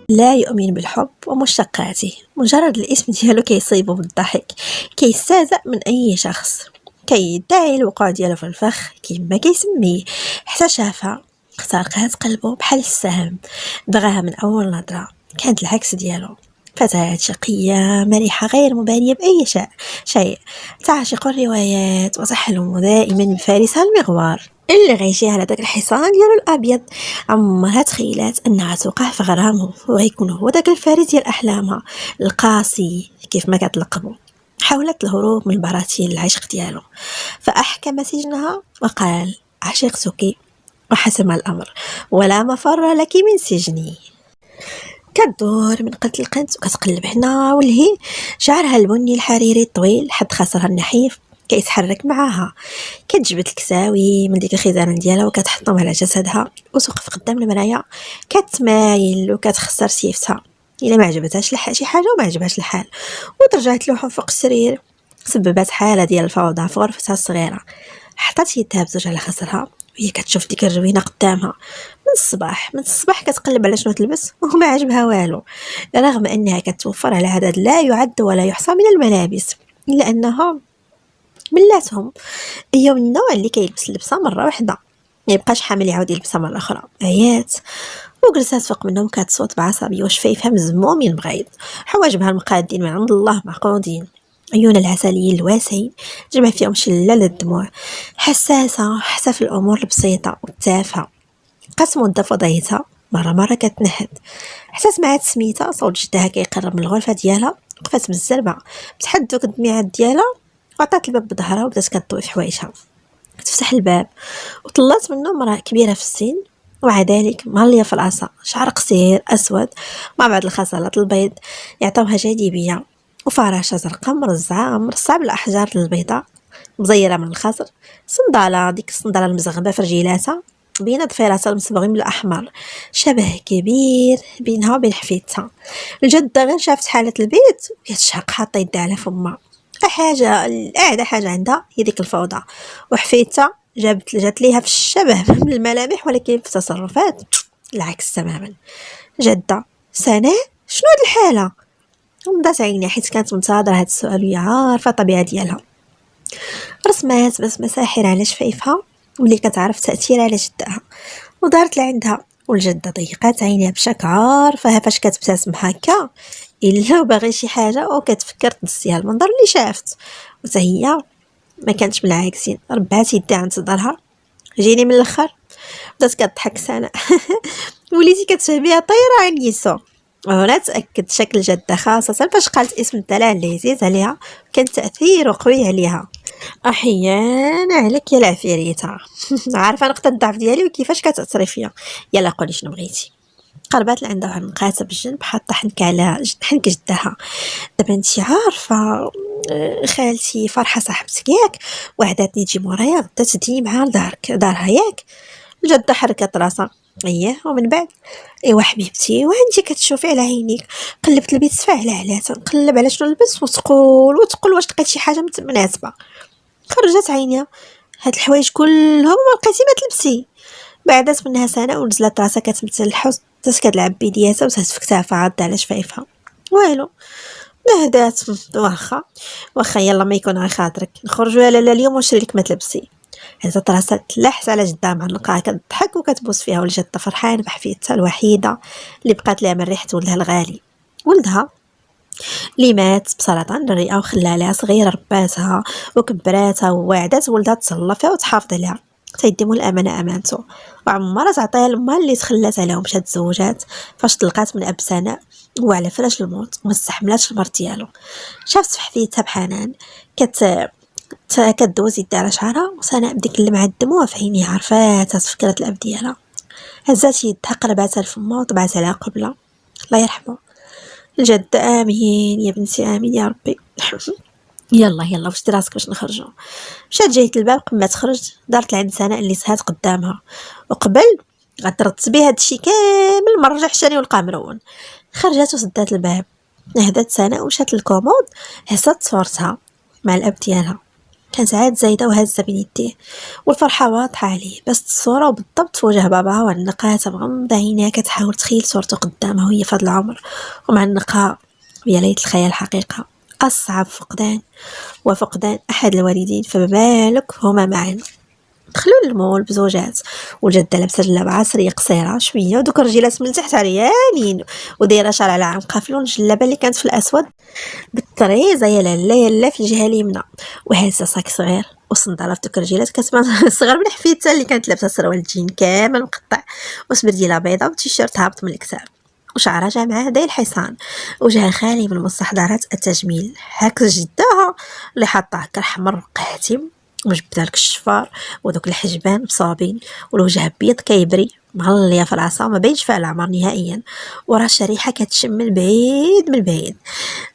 لا يؤمن بالحب ومشتقاته، مجرد الاسم ديالو كيصيبو بالضحك، كيستهزأ من أي شخص، كيدعي الوقوع ديالو في الفخ كيما كيسميه. حتى شافها اخترقات قلبه بحال السهم، بغاها من أول نظرة. كانت العكس ديالو، فتاة شقية مرحة غير مبالية بأي شيء، تعشق الروايات وتحلم دائما بفارسها المغوار اللي غيجي على داك الحصان ديالو الابيض. عمرها تخيلات انها توقع في غرامه وغيكون هو داك الفارس ديال احلامها القاسي كيف ما كتلقبو. حاولت الهروب من البراثيل العشق ديالو، فاحكم سجنها وقال: عشقتك. وحسم الامر، ولا مفر لك من سجني. كدور من قد القنت وكتقلب هنا والهي، شعرها البني الحريري الطويل حد خاصرها النحيف كيتحرك معاها. كتجبد الكساوي من ديك الخزانه ديالها وكتحطهم على جسدها وتوقف قدام المرايه، كتمايل وكتخسر سيفتها الا ما عجبتهاش شي حاجه وما عجبهاش الحال، وترجع تلوحهم فوق السرير. سببت حاله ديال الفوضى في غرفتها الصغيره. حطات يدها بزوج على خصرها وهي كتشوف ديك الروينه قدامها. من الصباح كتقلب على شنو تلبس وما عجبها والو، رغم انها كتوفر على عدد لا يعد ولا يحصى من الملابس، الا انها ملاتهم. هي من النوع اللي كيلبس اللبسه مره واحده، ما يبقاش حامل يعاود يلبسها مره اخرى. عيات وجلسات فوق منهم كتصوت بعصبيه وشفايفها مزمومين بغيظ، حواجبها المقادين من عند الله معقودين، عيون العسليين الواسعين جمع فيهم شلال الدموع. حساسه حتى في الامور البسيطه والتافهه. بقات مده في وضعيتها، مرة كتنحد حتى سمعت سميتها. صوت جدها كيقرب من الغرفة ديالها. وقفات بالزربة بتحد دوك الدميعات ديالها وعطات الباب بظهرها وبدات كتضوي في حوايجها. تفتح الباب وطلات منه مرأة كبيرة في السن، ومع ذلك مالية في العصا، شعر قصير أسود مع بعض الخصلات البيض يعطوها جاذبية، وفراشة زرقاء مرصعة بالأحجار البيضاء مزيرة من الخضر. صندالة، ديك الصندالة المزغبة في رجيلاتها بين ضفيراتها المصبوغين بالاحمر، شبه كبير بينها وبين حفيدتها. الجدة غير شافت حالة البيت وهي تشهق حاطه يدها على فمها. اعدى حاجه عندها هي ديك الفوضى. وحفيدتها جات ليها في الشبه من الملامح، ولكن في التصرفات العكس تماما. جدة: سناء، شنو هاد الحاله؟ غمضات عينيها حيت كانت منتظره هاد السؤال وهي عارفه الطبيعه ديالها. رسمات بسمة ساحرة على شفايفها واللي كتعرف تأثير على جدها، ودارت لعندها. والجدة ضيقات عينيها بشكل عارفة فاش كتبتسم هكا إلا باغي شي حاجة وكتفكر تنسيها المنظر اللي شافت. وتا هي ما كانتش من العاكسين، ربعات يدها عند صدرها: جيني من الاخر. بدات كتضحك سناء وليتي كتشبيها طيرة عن يسو. وهنا تأكد شكل جدة خاصة فاش قالت اسم الدلال اللي عزيز عليها كان تأثيره قوي عليها. احيانا عليك يا العفيريته عارفه نقطه الضعف ديالي وكيفاش كتاثري فيا. يلا قولي شنو بغيتي. قربات لعندها واحد المقاسه بالجنب، حاطه حنك على حنك جدها. دابا انت عارفه خالتي فرحه صاحبتك ياك وعداتني تجي مورايا غدا تديني معها دارها ياك. الجده حركت راسها: اييه ومن بعد؟ ايوا حبيبتي وانتي كتشوفي على عينيك. قلبت البيت تفاعل عليها تنقلب على شنو لبس وتقول واش لقيت شي حاجه مناسبه. خرجت عينيها: هاد الحوايج كلهم ما لقيتي ما تلبسي. بعدت منها سنة ونزلت راسها كتمثل الحزن، بدات كتلعب بيدياتها وتهز في كتافها عاضة على شفايفها. والو ما هدات. واخا يلا ما يكون على خاطرك نخرجوا يا لالا اليوم ونشري لك ما تلبسي. هزت راسها تلحس على جدها معلقاها كتضحك وكتبوس فيها، والجده فرحانه بحفيدتها الوحيده اللي بقات لها من ريحه ولدها الغالي. ولدها اللي مات بسرطان الرئه وخلى عليها صغيره رباتها وكبراتها ووعدات ولدها تهلا فيها وتحافظ عليها تيديموا الامانه امانته. وعمرها تعطيها لامها اللي تخلات عليهم باش تزوجات فاش طلقات من اب سناء هو على فراش الموت وما استحملاتش المرض ديالو. شافت في حفيدتها بحنان كدوز يدها على شعرها، وسناء بديك اللمعه الدموع في عينيها عرفاتها تفكرت الاب ديالها. هزات يدها قرباتها لفمها وطبعت عليها قبله: الله يرحمه. الجد: امين يا بنتي امين يا ربي. يلا وشتي راسك باش نخرجوا. مشات جايه الباب قبل ما تخرج دارت لعند سناء اللي سهات قدامها، وقبل غترد بها هادشي كامل ما رجع حشاني ولقى مرون. خرجت وسدات الباب. نهدت سناء ومشات للكومود، هزت صورتها مع الاب ديالها. كانت عاد زايدة وهازة بين يديه، والفرحة واضحة عليه، بس الصورة وبالضبط في وجه باباها، وعنقاتها مغمضة عينيها كتحاول تخيل صورته قدامها وهي في هاد العمر ومعنقها. ويا ليت الخيال حقيقة. أصعب فقدان وفقدان أحد الوالدين، فما بالك هما معا. دخلوا للمول بزوجات، والجدة لابسة جلابة عصرية قصيرة شوية ودوك الرجيلات من تحت عريانين، ودايرة شال على عنقها في لون الجلابة اللي كانت في الأسود بالطريزة يا لالا يا لا في الجهة اليمنى، وهازة صاك صغير وصندالة في دوك الرجيلات كتبان صغر من حفيدتها اللي كانت لابسة سروال جين كامل مقطع وسبرديلة بيضة وتيشيرت هابط من الكتاب، وشعرها جا معاه داير الحصان، وجهها خالي من مستحضرات التجميل. هاك جداها اللي حاطه هكا الحمر قاتم وجبدها لك الشفار ودوك الحجبان مصابين، والوجه ابيض كيبري مغليه في العصا ما بينش فيها العمر نهائيا، وراه شريحه كتشم من بعيد من بعيد.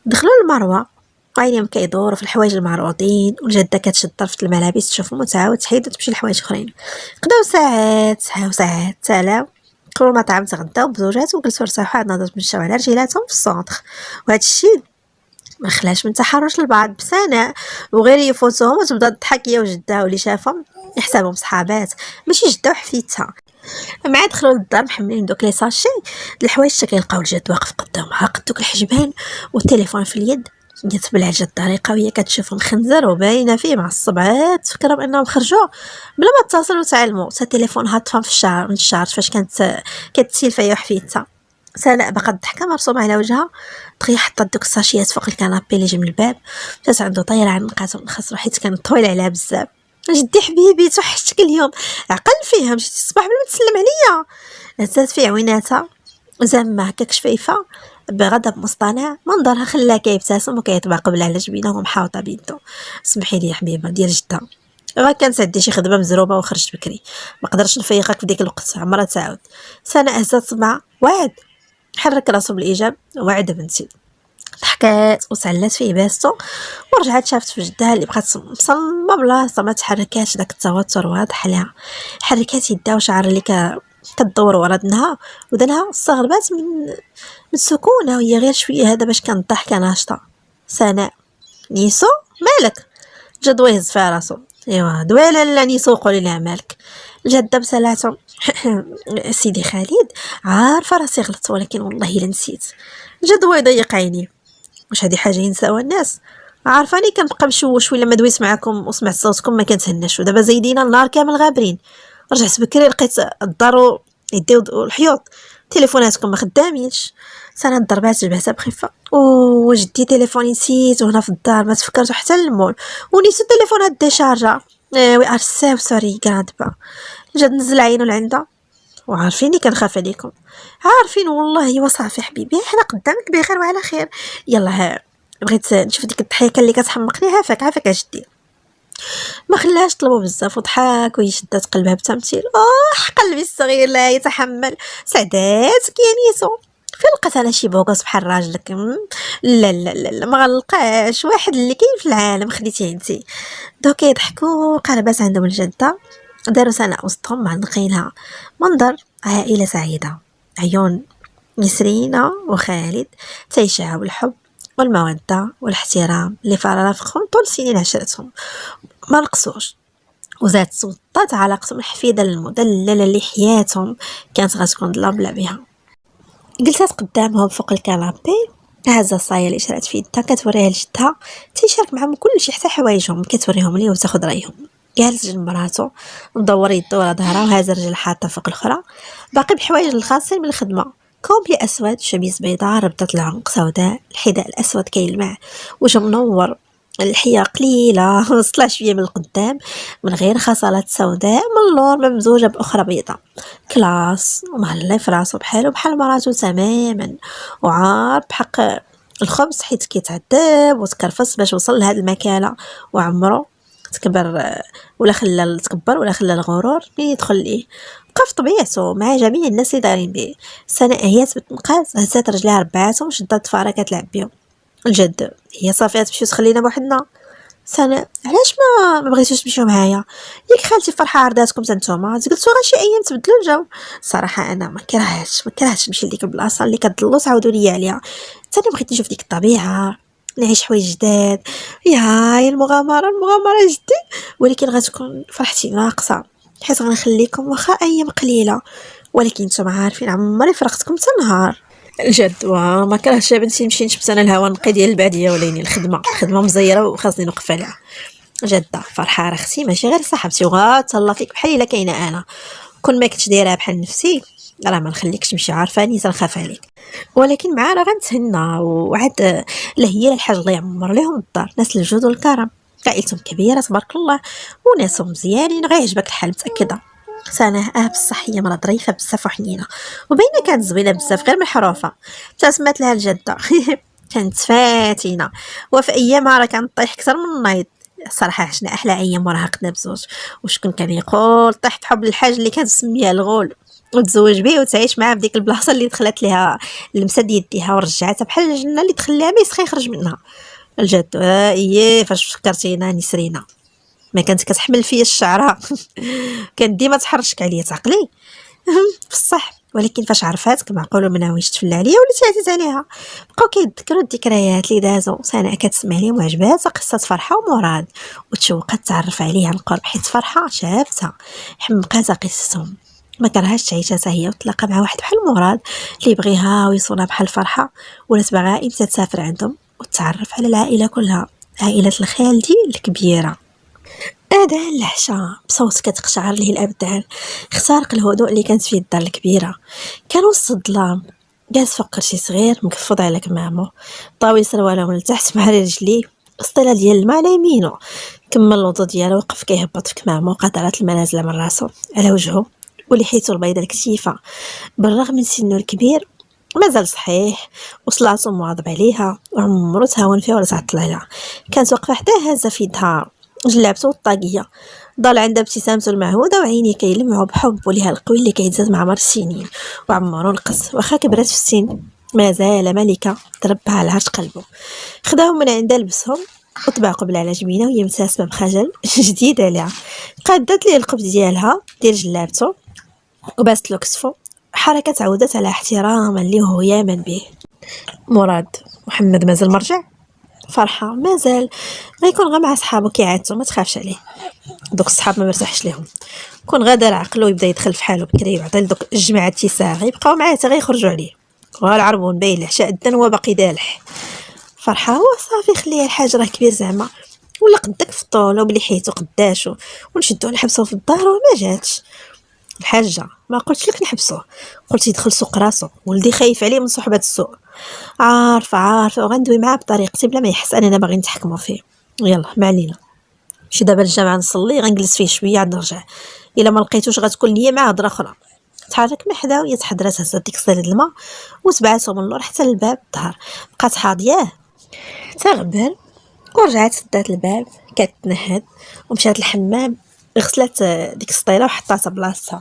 دخلوا المروه وعينيهم كيدوروا في الحوايج المعروضين، والجده كتشد طرف الملابس تشوفهم وتعاود تحيد وتمشي لحوايج اخرين. قداو ساعات وساعات سالاو، دخلوا المطعم تغداو بزوجات وجلسوا ارتاحوا عاد ناضوا تمشاو على رجيلاتهم في السونتر، وهذا الشيء ما خلاش من تحرش البعض بسناء وغير يفوتهم وتبدا تضحك هي وجدها واللي شافهم يحسبهم صحابات ماشي جده وحفيدتها. مع دخلوا للدار محملين دوك لي ساشي الحوايج حتى كيلقاو الجد واقف قدامها قد دوك الحجبان والتليفون في اليد. جات بالعجة الطريقة وهي كتشوفهم خنزر وباينة فيه مع الصبعات، فكرة بأنهم خرجوا بلا ما اتصلوا وتعلموا. تا التليفون هاتفهم في الشهر من الشهر فاش كانت كتسيل فيا وحفيدتها. سناء باقا الضحكة مرسومة على وجهها، دغيا حطات دوك الساشيات فوق الكنابي اللي جنب الباب، جات عندو طايرة عن نقاطو من خسرو حيت كان طويل عليها بزاف. جدي حبيبي توحشتك اليوم، عقل فيها مشيتي الصباح بلا ما تسلم عليا. هزات في عويناتها زعما هكاك شفيفة بغضب مصطنع، منظرها خلاه كيبتسم وكيطبع قبل على جبينه ومحاوطه بيدو. سمحي لي يا حبيبه ديال جده، غا كانت عندي شي خدمه مزروبه وخرجت بكري، ما قدرتش نفيقك في ديك الوقت. عمرها تعاود. سناء هزات صبعها وعد، حرك راسو بالايجاب. وعد بنتي. ضحكات وسعلات فيه باستو ورجعت شافت في جدها اللي بقات مصممه بلاصه ما تحركاتش. داك التوتر واضح عليها، حركات يدها وشعر اللي كتدور ورا دنها ودنها استغربات من السكونه وهي غير شويه هذا باش كان الضحكه ناشطه. سناء نيسو مالك؟ جد يهز فيها راسو. ايوا دويله لا نيسو قولي لها مالك. الجده بسلاتهم سيدي خالد عارفه راسي غلطت ولكن والله الا نسيت. جد يضيق عينيه. واش هذه حاجه ينساوها الناس؟ عارفاني كنبقى مشوش ولا ما دويت معكم وسمعت صوتكم ما كنتهناش، ودابا زايدين النهار كامل غابرين. رجعت بكري لقيت الدار يديو الحيوط، تليفوناتكم ما خدامينش. سنة ضربات جبهتها بخفه. وجدي تليفوني نسيت وهنا في الدار، ما تفكرت حتى للمول ونسيت التليفونات ديشارجا. وي ار سو سوري غراند با. جات نزل عينو لعندها. وعارفيني كنخاف عليكم، عارفين والله. ايوا صافي حبيبي حنا قدامك بخير وعلى خير. يلا ها بغيت نشوف ديك الضحكه اللي كتحمقني. عافاك اجدي. ما خلاش طلبوا بزاف وضحك وهي شدات قلبها بتمثيل. قلبي الصغير لا يتحمل. سعداتك يا نيسو. فين لقيت انا شي بوغوس بحال راجلك؟ لا لا لا, لا ما غنلقاش واحد اللي كاين في العالم خديتيه انتي. دوك يضحكوا قلبات عندهم الجده. داروا سنة وسطهم معلقينها. منظر عائلة سعيدة، عيون نسرينة وخالد تعيشها الحب والمودة والاحترام اللي فرافقهم طول سنين عشرتهم ما نقصوش. وزاد سلطات علاقتهم الحفيدة المدللة اللي حياتهم كانت غتكون ضلابلة بها. جلست قدامهم فوق الكنابي، هازة الصاية اللي شرات في يدها كتوريها لجدها، تيشارك معهم كل شي حتى حوايجهم كتوريهم ليه وتاخد رايهم. جالس جنب مراتو مدور يدو ورا ظهرها وهازة الرجل حاطة فوق الأخرى، باقي بحوايج الخاصين من الخدمة. كومبلي أسود، شميس بيضاء، ربطة العنق سوداء، الحذاء الأسود كيلمع، وجه منور، اللحية قليلة وصلها شوية من القدام من غير خصلات سوداء من اللور ممزوجة بأخرى بيضاء. كلاس ومهلي في راسو بحالو بحال مراتو تماما، وعار بحق الخبز حيت كيتعذب وتكرفص باش وصل لهاد المكانة، وعمرو تكبر ولا خلى الغرور مين يدخل ليه. بقى في طبيعته مع جميع الناس اللي دايرين به. سناء هيات بالتنقاز، هزات رجليها ربعاتهم وشدات الفاره كتلعب بهم. الجد هي صافي تمشيو تخلينا بوحدنا. سناء علاش ما بغيتوش تمشيو معايا؟ ياك خالتي فرحه عرضاتكم حتى نتوما قلتوا غير شي ايام تبدلوا الجو. صراحه انا ما كرهتش نمشي لديك البلاصه اللي كتضلوا تعاودوا لي عليها. ثاني بغيت نشوف ديك الطبيعه نعيش حوايج جداد. يا المغامره جدي، ولكن غتكون فرحتي ناقصه، حيت غنخليكم واخا ايام قليله، ولكن نتوما عارفين عمري فرقتكم حتى نهار. الجد وما كرهتش بنتي نمشي نشبت انا الهوا نقي ديال البعديه، وليني الخدمه مزيره وخاصني نوقف عليها. جده فرحه راه اختي ماشي غير صاحبتي، وغاتهلا فيك بحال الا كاينه انا. كون ما كنتش دايرها بحال نفسي راه ما نخليكش تمشي، عارفاني تنخاف عليك، ولكن مع راه غنتهنى. وعاد لا هي الحاج الله يعمر ليهم الدار، ناس الجود والكرم، عائلتهم كبيره تبارك الله وناسهم مزيانين، غيعجبك الحال متاكده. سنة بصح هي مرا ظريفة بزاف وحنينة، وبينة كانت زوينة بزاف غير محروفة، تسمات لها الجدة. كانت فاتنة، وفي أيامها راه كانت طيح أكثر من النايض. الصراحة عشنا أحلى أيام مراهقتنا بزوج، وشكون كان يقول طيحت حب الحاج اللي كانت تسميها الغول، وتزوج به وتعيش معاه في ديك البلاصة اللي دخلت لها لمسة يديها ورجعتها بحال الجنة اللي دخل لها ما يسخى يخرج منها. الجد اييه فاش فكرتينا نسرينا، ما كانت كتحمل فيا الشعره. كانت ديما تحرشك عليا تعقلي. بصح ولكن فاش عرفاتك معقول ما ناويش تفل عليا ولا تعزيز عليها. بقاو كيتذكروا الذكريات اللي دازوا، سناء كتسمع ليهم وعجباتها قصه فرحه ومراد، وتشوقات تعرف عليها عن قرب، حيت فرحه شافتها حمقاتها قصتهم، ما كرهاش تعيشها حتى هي وتلاقى مع واحد بحال مراد اللي يبغيها ويصونها بحال فرحه، ولات باغا امتى تسافر عندهم وتتعرف على العائله كلها، عائله الخالدي الكبيره. أذان العشاء بصوت كتقشعر ليه الأبدان، اخترق الهدوء اللي كانت فيه الدار الكبيرة. كان وسط الظلام جالس فوق كرسي صغير مكفوض على كمامو، طاوي سروالو من التحت مع رجليه، سطيلة ديال الماء على يمينو. كمل الوضو ديالو وقف كيهبط في كمامو، قطرات الماء نازلة من راسو على وجهو ولحيتو البيضة الكثيفة. بالرغم من سنو الكبير مازال صحيح، وصلاتو مواظب عليها وعمرو تهاون فيها ولا تعطل عليها. كانت واقفة حداه هازة في يدها جلابته والطاقية، ضل عندها ابتسامته المعهودة وعينيه كيلمعوا بحب وليها القوي اللي كيتزاد مع مر السنين. وعمرو نقص واخا كبرت في السن مازال ملكة تربى على عرش قلبه. خداهم من عندها لبسهم وطبع قبل على جبينه وهي متساسمة بخجل جديد عليها. قادت ليه القبض ديالها ديال جلابته وباست له كتفو، حركة تعودت على احتراما ليه وهو يامن به. مراد محمد مازال مرجع، فرحة مازال غيكون غير مع صحابو كيعاتو، ما تخافش عليه. دوك الصحاب ما مرتاحش ليهم، كون غدا عقلو يبدا يدخل في حاله بكري وعطي دوك الجماعه التساغ يبقاو معاه حتى غيخرجوا عليه، والعربون باين العشاء الدن هو باقي دالح. فرحة هو صافي خليه الحاج راه كبير زعما، ولا قدك في الطول وبلي حيتو قداشو ونشدو نحبسو في الدار وما جاتش. الحاجه ما قلتش لك نحبسوه، قلت يدخل سوق راسو، ولدي خايف عليه من صحبه السوق. عارفه وغندوي معاه بطريقتي بلا ما يحس اننا باغي نتحكموا فيه. يلا ما علينا، شي دابا الجامعه نصلي غنجلس فيه شويه عاد نرجع، الا ما لقيتوش غتكون ليا مع هضره اخرى. تحرك من حدا وهي تحضرات هزات ديك الصيد الماء وتبعاتو من اللور حتى للباب الدار، بقات حاضياه حتى غبر ورجعت سدات الباب كتنهد ومشات الحمام، غسلت ديك السطيله وحطاتها بلاصتها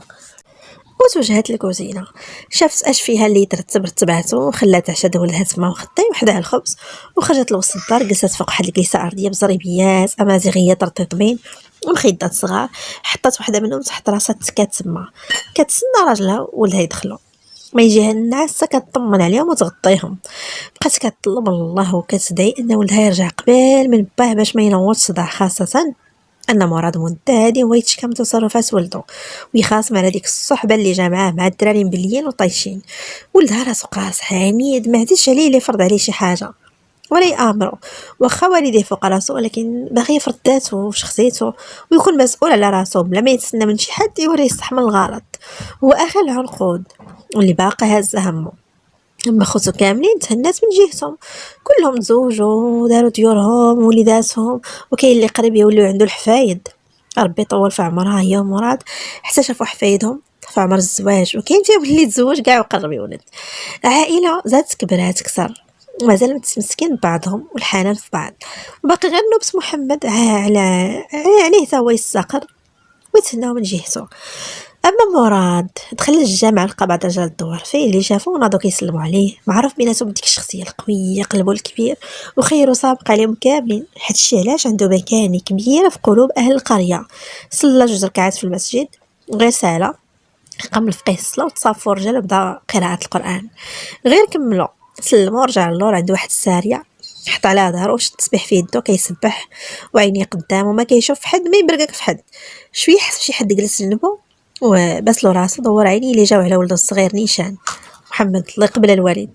وتوجهت للكوزينه. شافت اش فيها اللي رتباتو وخلات عشا دولها تما وخطي وحدها الخبز، وخرجت لوسط الدار جلست فوق واحد الكيسه ارضيه بزريبيات امازيغيه ترطيطبين ومخيدات صغار، حطات وحده منهم تحت راسها تكات تما كتسنى راجلها ولدها يدخلوا. ما يجيها الناس كتطمن عليهم وتغطيهم، بقات كتطلب الله وكتدعي ان ولدها يرجع قبل من باه باش ما ينوضش صداع، خاصه ان مراد مدادي هو يتشكى من تصرفات ولده ويخاصم على ديك الصحبه اللي جا معاه مع الدراري مبليين وطايشين. ولدها راسو قاصح عنيد، ما عادش عليه اللي فرض عليه شي حاجه ولا يامرو، واخا والديه فوق راسو ولكن باغي يفرض ذاته وشخصيته ويكون مسؤول على راسو بلا ما يتسنى من شي حد يوريه الصح من الغلط. هو اخر العنقود واللي باقي هاز همه. اما خوتو كاملين تهنات من جهتهم، كلهم تزوجوا وداروا ديورهم ووليداتهم، وكاين اللي قريب يوليو عنده الحفايد، ربي يطول في عمرها هي ومراد حتى شافوا حفايدهم في عمر الزواج، وكاين فيهم اللي تزوج كاع وقرب يولد. عائله زادت كبرات كثر، مازال متمسكين ببعضهم والحنان في بعض، باقي غير نوبس محمد عليه تا هو يستقر ويتهناو من جهته. اما مراد دخل الجامع لقى بعض رجال الدوار فيه اللي شافوه وناضوا كيسلموا عليه، معروف بيناتهم بديك الشخصيه القويه قلبه الكبير وخيره سابق عليهم كاملين. هادشي علاش عنده مكانه كبيره في قلوب اهل القريه. صلى 2 ركعات في المسجد غير ساله، قام الفقيه الصلاه وتصافوا رجال وبدا قراءه القران، غير كملوا سلموا ورجع للور عنده واحد الساريه حط على ظهرو وشد التسبيح في يدو كيسبح وعينيه قدامه ما كيشوف في حد ما يبرقك في حد. شويه حس شي حد جلس جنبو وبس له راسو دور عينيه اللي جاو على ولده الصغير نيشان محمد الله يقبل الوالد.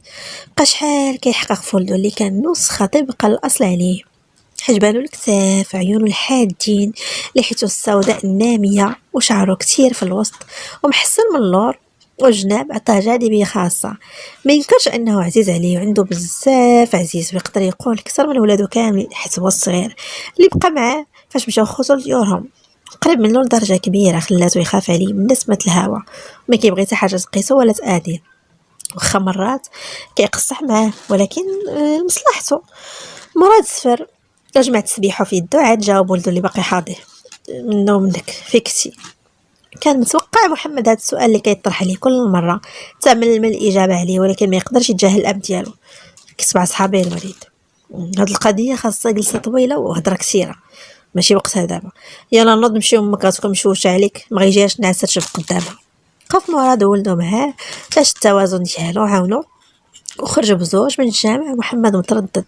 بقى شحال كيحقق في ولده اللي كان نسخه طبقا الاصل عليه، حجبانو الكتاف عيونو الحادين لحيتو السوداء الناميه وشعرو كتير في الوسط ومحسن من اللور وجناب عطاه جاذبيه خاصه. ما ينكرش انه عزيز عليه وعنده بزاف عزيز ويقدر يقول اكثر من ولادو كامل حيت هو الصغير اللي بقى معاه فاش مشاو خوتو لديورهم. قريب منه لدرجه كبيره خلاتو يخاف عليه من نسمه الهوا وما كيبغي حتى حاجه تقيسو ولا تاذيه. واخا مرات كيقصح معاه ولكن لمصلحته. مراد سفر رجمع تسبيحو في يدو عاد جاوب ولدو اللي باقي حاضر منو منك فيكتي. كان متوقع محمد هذا السؤال اللي كيطرح عليه كل مره، تعمل من الاجابه عليه ولكن ما يقدرش يتجاهل الاب ديالو. كيسمع صحابي الوليد هاد القضيه خاصها جلسه طويله وهضره كثيره ماشي وقتها دابا. يلا نوض نمشيو امك راسكم مشوشه عليك ما غيجيهاش نعسه تشوف قدامها. قف مراد ولدو معاه فاش التوازن ديالو عاونو وخرجوا بزوج من الجامع. محمد متردد.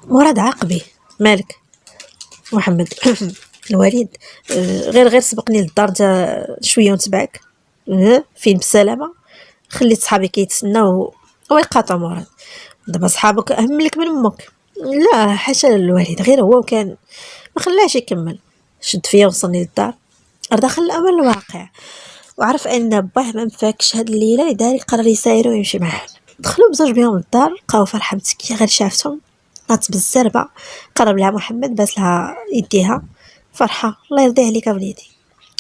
مراد عاقبي مالك محمد الوليد غير سبقني للدار شويه ونتبعك. فين بالسلامه خليت صحابي كيتسناو ويقاطعوا مراد. دابا صحابك اهم لك من امك. لا حاشا الوالد غير هو وكان ما خلاش يكمل. شد فيا وصلني للدار دخل الامر الواقع وعرف ان باه ما مفاكش هاد الليله لذلك قرر يساير ويمشي معاه. دخلوا بزوج بهم للدار لقاو فرحه متكيه غير شافتهم نات بالزربه. قرب لها محمد باس لها يديها. فرحه الله يرضي عليك وليدي.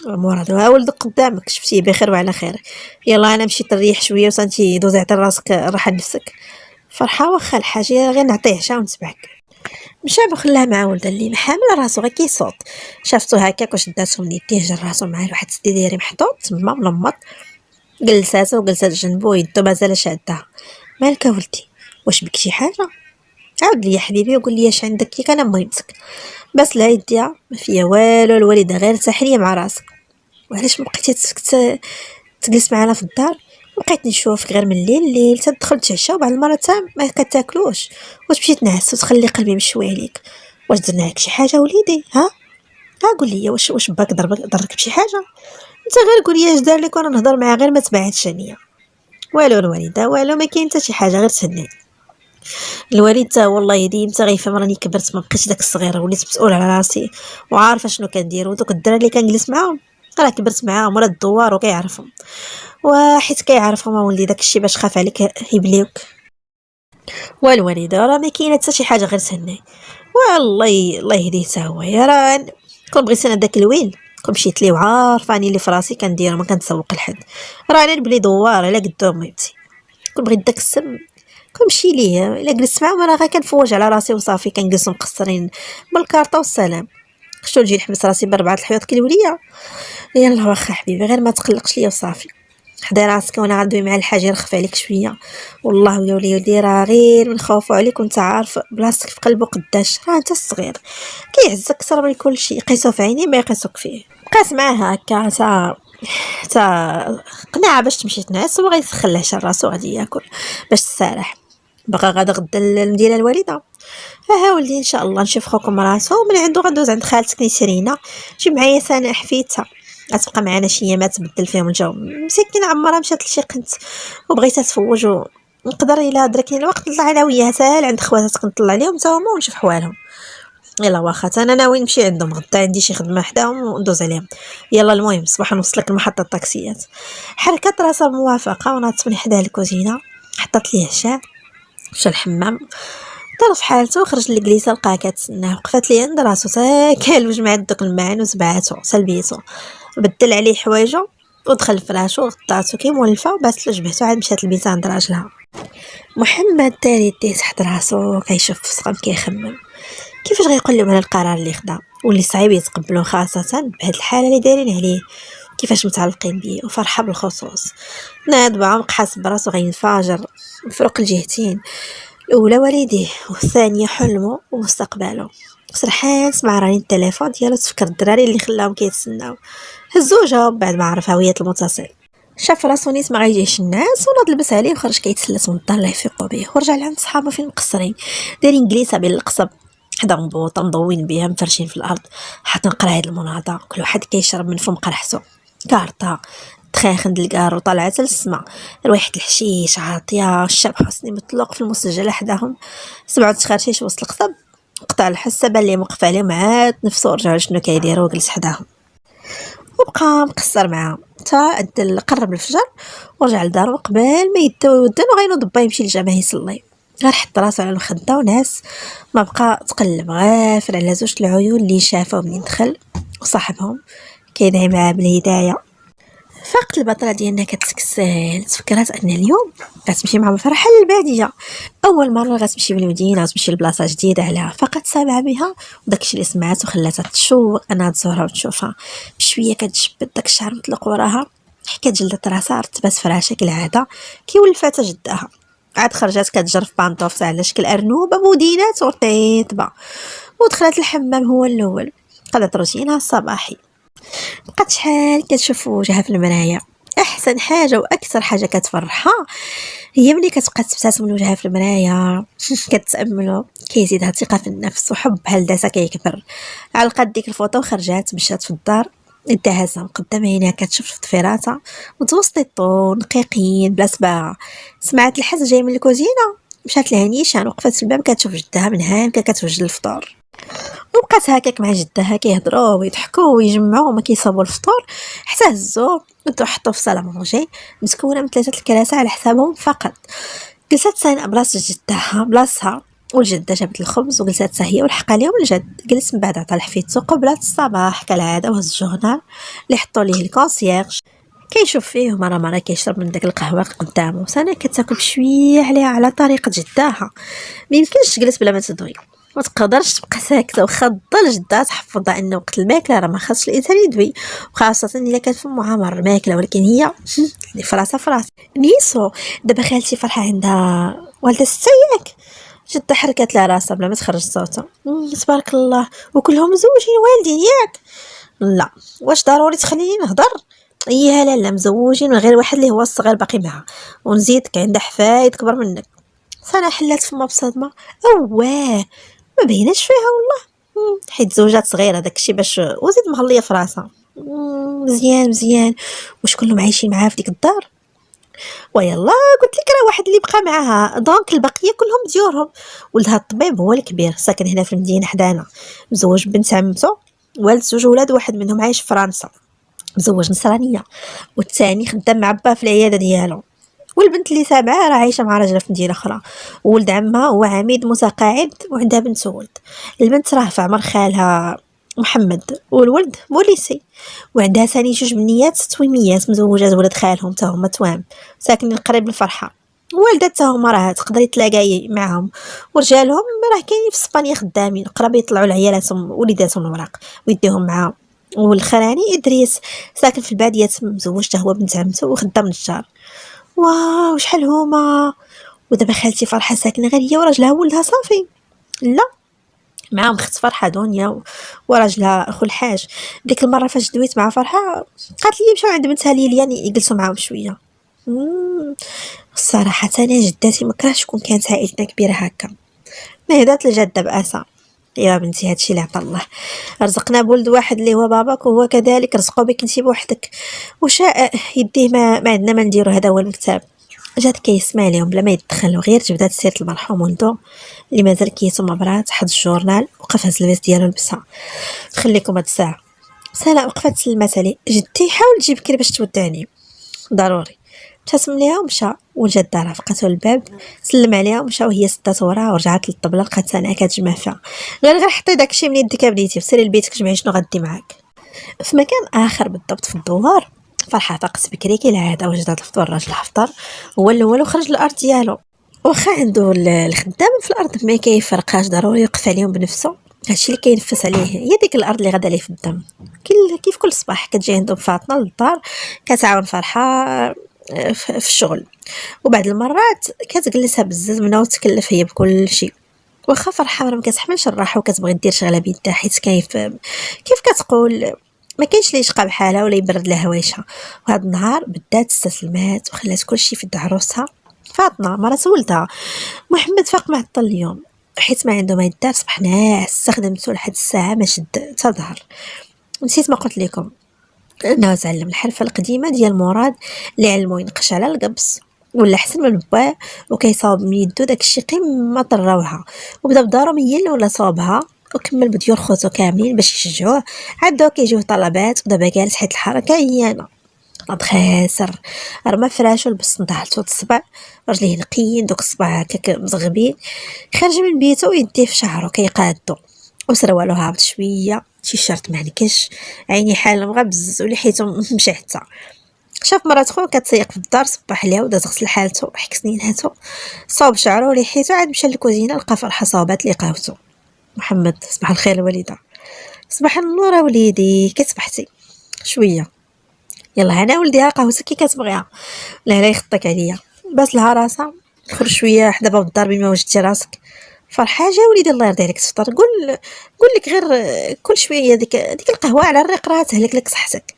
مراد ها ولدك قدامك شفتيه بخير وعلى خير. يلا انا مشيت نريح شويه وسنتي دوز عطي راسك راحه لنفسك. فرحه واخا الحاجه غير نعطيه عشا ونتبعك. مشى وخلاها مع ولده اللي حامل راسو غير كيصوت. شافتو هكاك وشداتو من يديه جر راسو معاه لواحد السديديري محطوط تما ملمط. جلسات جنبو يدو مازال شادها. مالك ولدي واش بك شي حاجه؟ عاود لي يا حبيبي وقول لي اش عندك كي كان مهمتك. بس لا يديها ما فيها والو الوالده غير ساحليه مع راسك. وعلاش ما بقيتي تسكت تجلس معنا في الدار؟ بقيت نشوفك غير من الليل تدخل تعشى وبعد المره ما كتاكلوش واش مشيت نعس وتخلي قلبي مشوي عليك. واش درنا لك شي حاجه وليدي؟ ها قول لي واش باك ضرك بشي حاجه؟ انت غير قول لي اش دار لك وانا نهضر معاه غير ما تبعدش عليا. والو الوالده والو ما كاين حتى شي حاجه غير تهني. الوالد تا والله يديم تا غيفهم راني كبرت ما بقيتش داك الصغير وليت مسؤول على راسي وعارفه شنو كندير ودوك الدراري اللي كنجلس معاهم راه كبرت معاهم ورا الدوار وكيعرفهم وحيت كيعرفهم ولدي داكشي باش خاف عليك يبليوك. والوالده راه ما كاينه حتى شي حاجه غير تهني. والله الله يهديه تا هو يا راه كون بغيت انا داك الويل كون مشيت ليه وعارفاني اللي في راسي كندير ما كنتسوق لحد. راه انا نبلي دوار على قدو ميمتي. كون بغيت داك السم كنمشي ليه الا جلست معاهم انا غير كنفوج على راسي وصافي كنجلسوا مقصرين بالكارطه والسلام. خشو نجي نحبس راسي بربعه الحيوط كالوليه. يلا واخا حبيبي غير ما تقلقش ليا وصافي. حضي راسك وانا غندوي مع الحاج يرخف عليك شويه. والله يا وليدي راه غير من خوفو عليك وانت عارف بلاصتك في قلبه قداش راه انت الصغير كيعزك اكثر من كل شيء. يقيسو في عينيه ما يقيسوك فيه. بقات معاها هكا تا قناعه باش تمشي تنعس وغيسخن العشاء راسو غادي ياكل باش تسارح. بقى غدا المدينه الوالده. ها ولدي ان شاء الله نشوف خوكم راسو من عنده غندوز عند خالتك نسرينا. جيب معايا سناء حفيدتها غتبقى معنا شي ايامات تبدل فيهم الجو. مسكينه عمرها مشات لشي قنت وبغيتها تفوج ونقدر الا دركني الوقت نطلع انا وياها ساهل عند خواتاتك نطلع عليهم حتى هما ونشوف حوالهم. يلا واخا انا ناوي نمشي عندهم غدا عندي شي خدمه حداهم وندوز عليهم. يلا المهم صباح نوصلك لمحطه الطاكسيات. حركات راسها موافقه وناضت من حدا الكوزينه حطت ليه الشاي مشى الحمام طرف حالته وخرج للجليسه لقاها كتسناه. وقفات ليه عند راسو كالوج مع دوك المعان وتبعاتو سلبيتو بدل عليه حوايجو ودخل فراشو وغطاتو كي مولفه وباست له جبهتو عاد مشات لبيتها عند راجلها. محمد داري يديه تحت راسو كيشوف في السقم كيخمم كيفاش غيقول لهم على القرار اللي خدا واللي صعيب يتقبلوه خاصه بهاد الحاله اللي دايرين عليه كيفاش متعلقين بيه. وفرحه بالخصوص ناد بعمق حاس براسو غينفجر فوق الجهتين. الاولى والديه والثانيه حلمه ومستقبله. سرحان سمع راني التليفون ديالو تفكر الدراري اللي خلاهم كيتسناو. هزو جاوب بعد ما عرف هويه المتصل. شاف راسو نيت ما غايجيش الناس وناض لبس عليه وخرج كيتسلس من الدار اللي يفيقوا به، ورجع لعند صحابه فين مقصرين دايرين جليسه بين القصب حدا مبوطه مضوين بها مفرشين في الارض، حاطين قرايد المناضه، كل واحد كيشرب من فم قرحته. كارطه تخاخن الكار وطلعت للسما، ريحه الحشيش عاطيه، الشاب حسني مطلق في المسجله حداهم، سمعوا تخرشيش وسط القصب، قطع الحسه بان ليه موقف عليهم عاد نفسه ورجع شنو كيديروا وجلس حداهم وبقى مقصر معاهم حتى قرب الفجر ورجع لدارو. قبل ما يدن وغينوض با يمشي للجامع يصلي، غير حط راسو على المخده وناس ما بقى تقلب غافل على زوج العيون اللي شافوا منين دخل وصاحبهم كيدعي معاه بالهدايه. فاقت البطله ديالنا كتسكسل، تفكرات ان اليوم غتمشي مع فرحه للباديه، اول مره غتمشي بالمدينه وتمشي لبلاصه جديده عليها، فقط سامعه بها وداكشي اللي سمعته خلاتها تشوق انها تزورها وتشوفها. بشويه كتجبد داك الشعر مطلق وراها، حكات جلدت راسها رتبات فراشة كالعاده كيولفاتها جدها، عاد خرجات كتجرف بانطوف على شكل ارنوبه بودينات ورطيطبه، ودخلت الحمام هو الاول، قضت روتينها الصباحي. بقات شحال كتشوف وجهها في المرايه، احسن حاجه واكثر حاجه كتفرحها هي ملي كتبقى تبتسم لوجهها في المرايه كتاملو، كيزيدها ثقه في النفس وحبها لذاتها كيكبر. علقات ديك الفوطو وخرجات مشات في الدار، داها هزام قدام عينيها كتشوف الضفيرات متوسطين نقيقين بلا صباع. سمعت الحس جاي من الكوزينه، مشات لهنيشان وقفت في الباب كتشوف جدها من هانكا كتوجد الفطور، وبقات هكاك مع جدها كيهضروا ويضحكوا ويجمعوا وما كيصاوبوا الفطور حتى هزوا بدو حطوا في صاله مونجي مسكونه من 3 الكراسي على حسابهم فقط. جلست ساين بلاصه جدها بلاصتها، والجده جابت الخبز وجلست هي والحق عليهم الجد. جلس من بعد عطا لحفيدتو قبلة الصباح كالعاده وهز الجورنال اللي حطوا ليه الكونسيرج كيشوف فيه، مره كيشرب من داك القهوه قدامه. سنه كتاكل بشويه عليها على طريقه جدها، ما يمكنش تجلس بلا ما تدوي، ما تقدرش تبقى ساكته واخا الضل جدها تحفظها ان وقت الماكله راه ما خاصش الانسان يدوي، وخاصه الا كانت في معامر الماكله، ولكن هي يعني فراسه نيسو. دابا خالتي فرحه عندها والده ستة جدة حركت لها راسها بلا ما تخرج صوتها، تبارك الله وكلهم مزوجين والدين ياك؟ لا واش ضروري تخليني نهضر؟ اي لا مزوجين من غير واحد اللي هو الصغير باقي معها، ونزيدك عندها حفايد كبر منك. فانا حلات فما بصدمه، اواه ما بيناش فيها والله، حيت زوجات صغيره داكشي باش وزيد مهليه في راسها. مزيان واش كلهم عايشين معاها في ديك الدار؟ ويلا قلت لك راه واحد اللي بقى معاها، دونك البقيه كلهم ديورهم. ولدها الطبيب هو الكبير ساكن هنا في المدينه حدانا، مزوج بنت عمته، والد زوج ولاد واحد منهم عايش في فرنسا مزوج نصرانيه، والثاني خدام مع با في العياده ديالو. والبنت اللي سامعه راه عايشه مع راجل في مدينه اخرى، وولد عمها هو عميد متقاعد وعندها بنت وولد. البنت راه في عمر خالها محمد، والولد بوليسي، وعندها ثاني جوج بنيات تويميات مزوجات ولد خالهم تا هما توام ساكنين قريب الفرحه. والدة تا هما راه تقدري تلاقاي معاهم، ورجالهم راه كاينين في اسبانيا خدامين قراب يطلعوا لعيالاتهم وليداتهم الوراق ويديهم معاهم. والخراني ادريس ساكن في الباديه مزوج تا هو بنت عمته وخدام نجار. واو شحال هما. ودابا خالتي فرحه ساكنه غير هي وراجلها وولدها صافي؟ لا معاهم اخت فرحه دنيا وراجلها اخو الحاج. ديك المره فاش دويت مع فرحه قالت لي مشاو عند بنتها ليليان يجلسوا معاهم شويه. الصراحه انا جداتي ما كرهتش تكون كانت عائلتنا كبيره هكا. نهضات لجده باسا، يا بنتي هادشي اللي عطا الله، رزقنا بولد واحد اللي هو باباك وهو كذلك رزقوا بك انت بوحدك، وشاء يديه ما عندنا ما نديرو. هذا هو المكتاب. جات كيسمع لهم بلا ما يتدخلوا، غير جبدات سيره المرحوم ولدو اللي مازال كيتم مرات، حد الجورنال وقف هز البيس ديالو لبسها. خليكم هاد الساعه. سناء وقفت سلمات عليه، جدي حاول تجيب بكري باش تودعني ضروري. ابتسم ليها ومشى، والجده رافقته الباب سلم عليها ومشى، وهي سدات وراها ورجعت للطبله. لقات سناء كتجمع فيها، غير حطي داكشي من يدك بديتي سيري لبيتك جمعي شنو غدي معاك. في مكان اخر بالضبط في الدوار، فرحه فاقت بكري كالعاده وجدت الفطور. راجلها فطر هو الاول وخرج للارض ديالو، واخا عنده الخدام في الارض ما كيفرقاش ضروري يوقف عليهم بنفسه. هادشي اللي كينفس عليه هي ديك الارض اللي غدا ليه في الدم. كيف كل صباح كتجي عندهم فاطمه للدار كتعاون فرحه في الشغل، وبعد المرات كتجلسها بزاف منها وتكلف هي بكل شيء. واخا فرحه ما كتحملش الراحه وكتبغي دير شغله بيدها، حيت كيف كتقول ما كاينش اللي يشقى بحالها ولا يبرد لها هوايشها. وهذا النهار بدات استسلمات وخلات كلشي في يد عروسها فاطمه مرات ولدها. محمد فاق معطل اليوم حيت ما عنده ما يدار، صبح ناعس، استخدمته لحد الساعه ما شد تظهر. نسيت ما قلت لكم انه تعلم الحرفه القديمه ديال مراد اللي علمو ينقش على القبص ولا حسن من باه، وكيصاوب من يدو داكشي قمه الروعه. وبدا بدارو من هي اللي ولا صابها، وكمل بديور خوتو كاملين باش يشجعوه. عداو كيجيو طلبات ودابا جالس حيت الحركه هي انا غاد خاسر. رمى فراشو لبس نضالتو الصبع، رجليه نقيين دوك الصبع هكاك مزغبين. خرج من بيتو ويديه في شعرو كيقادو، وسروالو هابط شويه، تيشيرت معنكش، عيني حاله مغبز ولحيتو مشعته. شاف مرات خو كتسيق في الدار، صبح ليها ودات غسل حالته وحك سنيناتو، صوب شعرو ولحيتو، عاد مشى للكوزينه لقى فرحه صابات اللي قاوتو. محمد صباح الخير الوالده. صباح النور وليدي، كي صبحتي؟ شويه. يلا انا ولدي قهوتك كي كتبغيها. لا يخطيك عليا، باس لها راسها. خرج شويه حدا باب الدار بما وجدتي راسك. فرحه جا وليدي الله يرضي عليك تفطر. قول لك غير كل شويه ديك القهوه على الريق راه تهلك لك صحتك.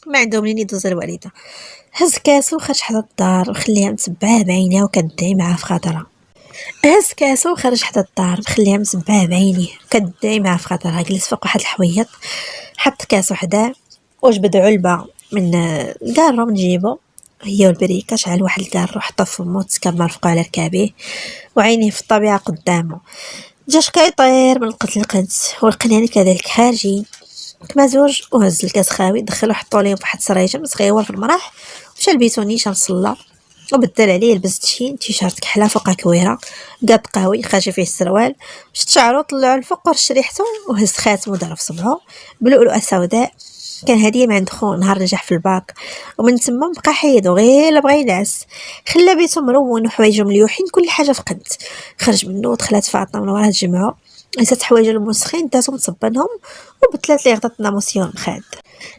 ما عندهم منين يدوز الوالده. هز كاسو وخرج حدا الدار وخليها متبعه بعينيها وكدعي معاه في خاطرها. هز كاسو وخرج حدا الدار مخليها متبعه بعينيه كدعي معاه في خاطرها. جلس فوق واحد الحويط، حط كاسو حداه وجبد علبه من الكارو من جيبو، هي والبريكه، شعل واحد الكارو حطه في فمو، تكمل مرفقه على ركابيه وعينيه في الطبيعه قدامه. جاش كيطير من القتل القنت والقناني كذلك خارجين كما زوج. وهز الكاس خاوي دخلو حطو ليه فواحد السريجه صغيور في المراح، مشى لبيتو نيشان صلى وبدل عليه لبس تيشيرت كحله فوقها كويره قاد قهوي خاشي فيه السروال، شد شعرو طلعو الفوق ورش ريحتو وهز خاتمو دارو في صبعو بلؤلؤه سوداء، كان هديه من عند خو نهار نجح في الباك. ومن تما بقى حيدو غير الا بغا ينعس. خلى بيتو مرون وحوايجو مليوحين كل حاجه في قد. خرج منو ودخلت فاطمه من وراه الجمعه، نسات حوايج المسخين داتهم تصبنهم وبدلات لي غطات ناموسيون خاد.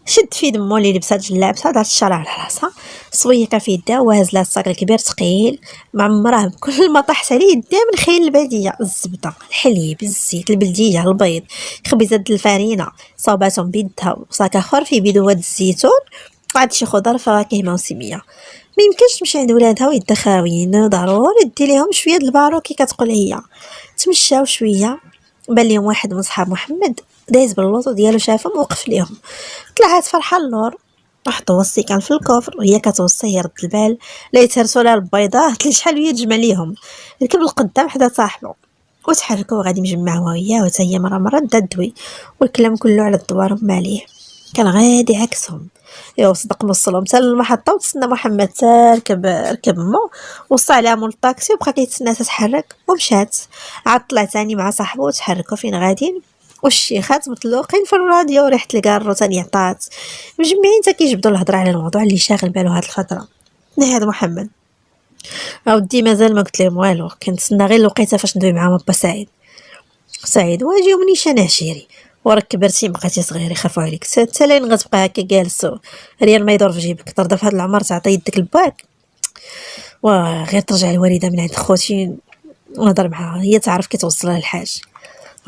شد في دمو اللي لبسات جلابتها دارت الشرع على راسها، صويقه في يدها وهز لها الصاك الكبير ثقيل معمراه بكل ما طاحت عليه يديه من خيل الباديه، الزبده، الحليب، الزيت، البلديه، البيض، خبيزات الفارينه صوباتهم بيدها، وصاك اخر فيه بيدوات الزيتون وعاد شي خضر فواكه موسميه. ما يمكنش تمشي عند ولادها ويدها خاويين، ضروري دي ليهم شويه د البارو كي كتقول هي. تمشاو شويه بان ليهم واحد من صحاب محمد دايز باللوطو ديالو، شافهم وقف ليهم. طلعت فرحه النور وحطوا وصي كان في الكوفر وهي كتوصي يرد البال لا يتهرسوا لها البيضه تلي شحال هي تجمع ليهم. ركب القدام حدا صاحبه وتحركوا غادي مجمع وياه، وتا هي مره دوي والكلام كله على الدوار ما عليه. كان غادي عكسهم. ايوا صدق وصلهم حتى للمحطه وتسنى محمد ركب مو وصى عليها مول الطاكسي وبقى كيتسنى تتحرك ومشات. عاد طلع تاني مع صاحبه وتحركوا فين غاديين، والشيخات مطلوقين في الراديو وريحه الكارو تاني عطات، مجمعين تا كيجبدوا الهضره على الموضوع اللي شاغل بالو هاد الفتره. هذا محمد اودي مازال ما قلت لهم والو، كنتسنى غير الوقيته فاش ندوي مع با سعيد واجي ومنيش انا عشيري وراك كبرتي بقيتي صغير يخافوا عليك حتى لين غتبقى هكا جالس ريال ما يدور في جيبك. ترضى في هذا العمر تعطي يدك لباك وغير ترجع الوالده من عند خوتي ونهضر معها هي تعرف كي توصلها الحاج.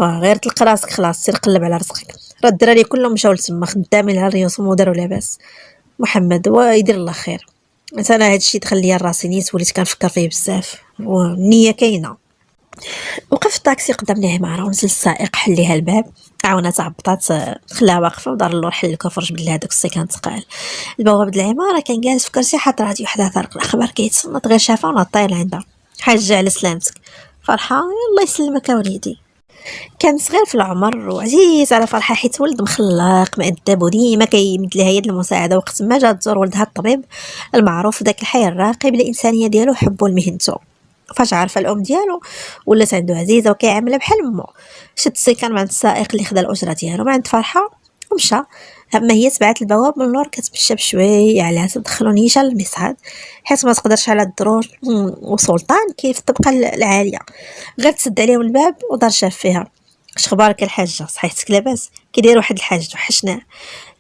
غير تلقى راسك خلاص سير قلب على رزقك. راه الدراري كلهم مشاو لتما خدامين على الريوسهم وداروا لاباس. محمد ويدير الله خير. انا هادشي دخل ليا راسي نيت وليت كنفكر فيه بزاف والنيه كاينه. وقف الطاكسي قدام العماره ونزل السائق حل ليها الباب، عاونها تعبطات خلاها واقفه ودار اللور حل الكفر جبد لها داك السي كان ثقال. البواب د العماره كان جالس في كرسي حاط راديو حدا طارق الاخبار كيتصنت غير شافها ونطير عندها. حاجه على سلامتك فرحه. الله يسلمك وليدي. كان صغير في العمر وعزيز على فرحه حيت ولد مخلق مؤدب وديما كيمد لها يد المساعده وقت ما جات تزور ولدها الطبيب المعروف في داك الحي الراقي بالانسانيه ديالو حبو لمهنته. فاش عارفه الام ديالو ولات عنده عزيزه وكيعاملها بحال امه. شد السيكان مع السائق اللي خدا الاجره ديالو ما عند فرحه ومشى. اما هي تبعت البواب من اللور كتمشى بشويه على تدخلوا نيشان للمصعد حيت ما تقدرش على الدروج وسلطان كيف الطبقه العاليه. غير تسد عليهم الباب ودار شاف فيها. اش اخبارك الحاجه صحيتك لاباس كيداير واحد الحاج توحشنا.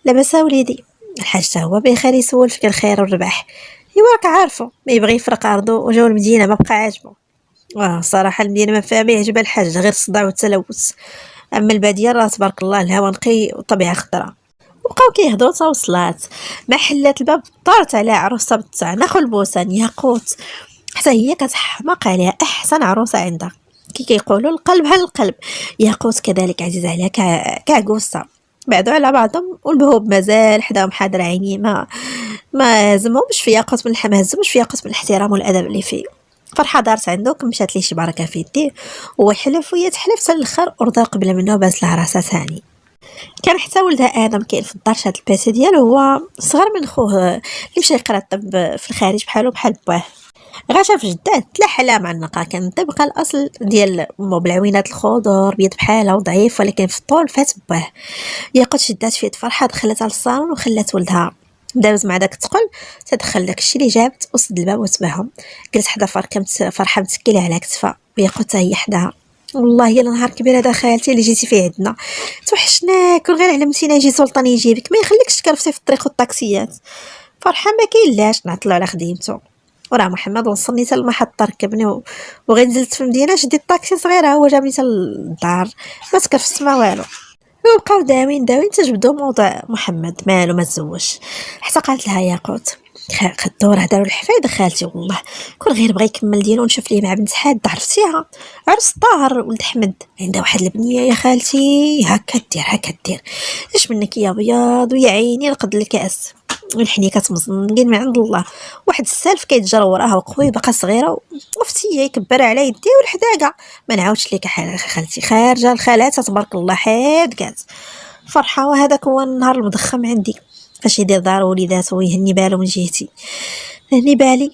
لاباس وليدي. الحاج تا هو بخير يسول فيك الخير والربح. ايوا راك عارفو ما يبغي يفرق ارضو وجاو المدينه ما بقى عاجبو. صراحه المدينه ما فيها ما يعجب الحاج غير الصداع والتلوث، اما الباديه راه تبارك الله الهواء نقي والطبيعه خضراء. وبقاو كيهضروا تا وصلات مع حلات الباب، طارت على عروسه بالتعناق والبوسان ياقوت، حتى هي كتحماق عليها احسن عروسه عندها. كيقولوا القلب على القلب. ياقوت كذلك عزيز عليها كعكوسه. بعدوا على بعضهم والبهوب مازال حداهم حاضر عيني، ما هزمهمش في ياقوت من ما هزموش في ياقوت من الاحترام والادب اللي فيه. فرحه دارت عنده مشات ليه شي بركه في يديه، وهو حلف وهي تحلف حتى الاخر ورضا قبل منه باس لها راسها ثاني. كان حتى ولدها ادم كاين في الدار، شاد البيسي ديالو، هو صغر من خوه اللي مشى يقرا الطب في الخارج بحالو بحال باه. غا شاف جداه تلاح على معنقه، كان طبق الاصل ديال امو بالعوينات الخضر بيد بحالها وضعيف، ولكن في الطول فات باه. ياقوت شدات في يد فرحه دخلتها للصالون وخلات ولدها دابز مع داك الثقل، تدخل داك الشيء اللي جابت وسد الباب وتبعهم. جلس حدا فرحه متكله على كتفها، وياقوت هي حداها. والله الا نهار كبير هذا خالتي اللي جيتي فيه عندنا، توحشناك، وغير علمتينا يجي سلطان يجيبك، ما يخليكش تكرفتي في الطريق والطاكسيات. فرحه ما كاينلاش نعطلو على خديمته، وراه محمد وصلني حتى المحطه، ركبني وغير نزلت في المدينه شديت طاكسي صغيره هو جابني حتى للدار، ما تكرفت ما والو. وبقاو داوين تجبدوا موضوع محمد مالو ما تزوجش. حتى قالت لها ياقوت خدو راه داروا الحفايده خالتي، والله كون غير بغى يكمل ديالو ونشوف ليه مع بنت حاد عرفتيها، عرس طاهر ولد احمد، عندها واحد البنيه يا خالتي هكا دير اش منك يا ابيض ويا عيني نقد الكاس والحنيه كتمزنقين من عند الله. واحد السالف كيتجرى وراها وقوي باقا صغيره وفتيه يكبر على يدي والحداقه. ما نعاودش لك خالتي خارجه الخالات تبارك الله حاد كات. فرحه وهذاك هو النهار المضخم عندي، فاش يدير دار وليداتو ويهني بالو من جهتي هني بالي.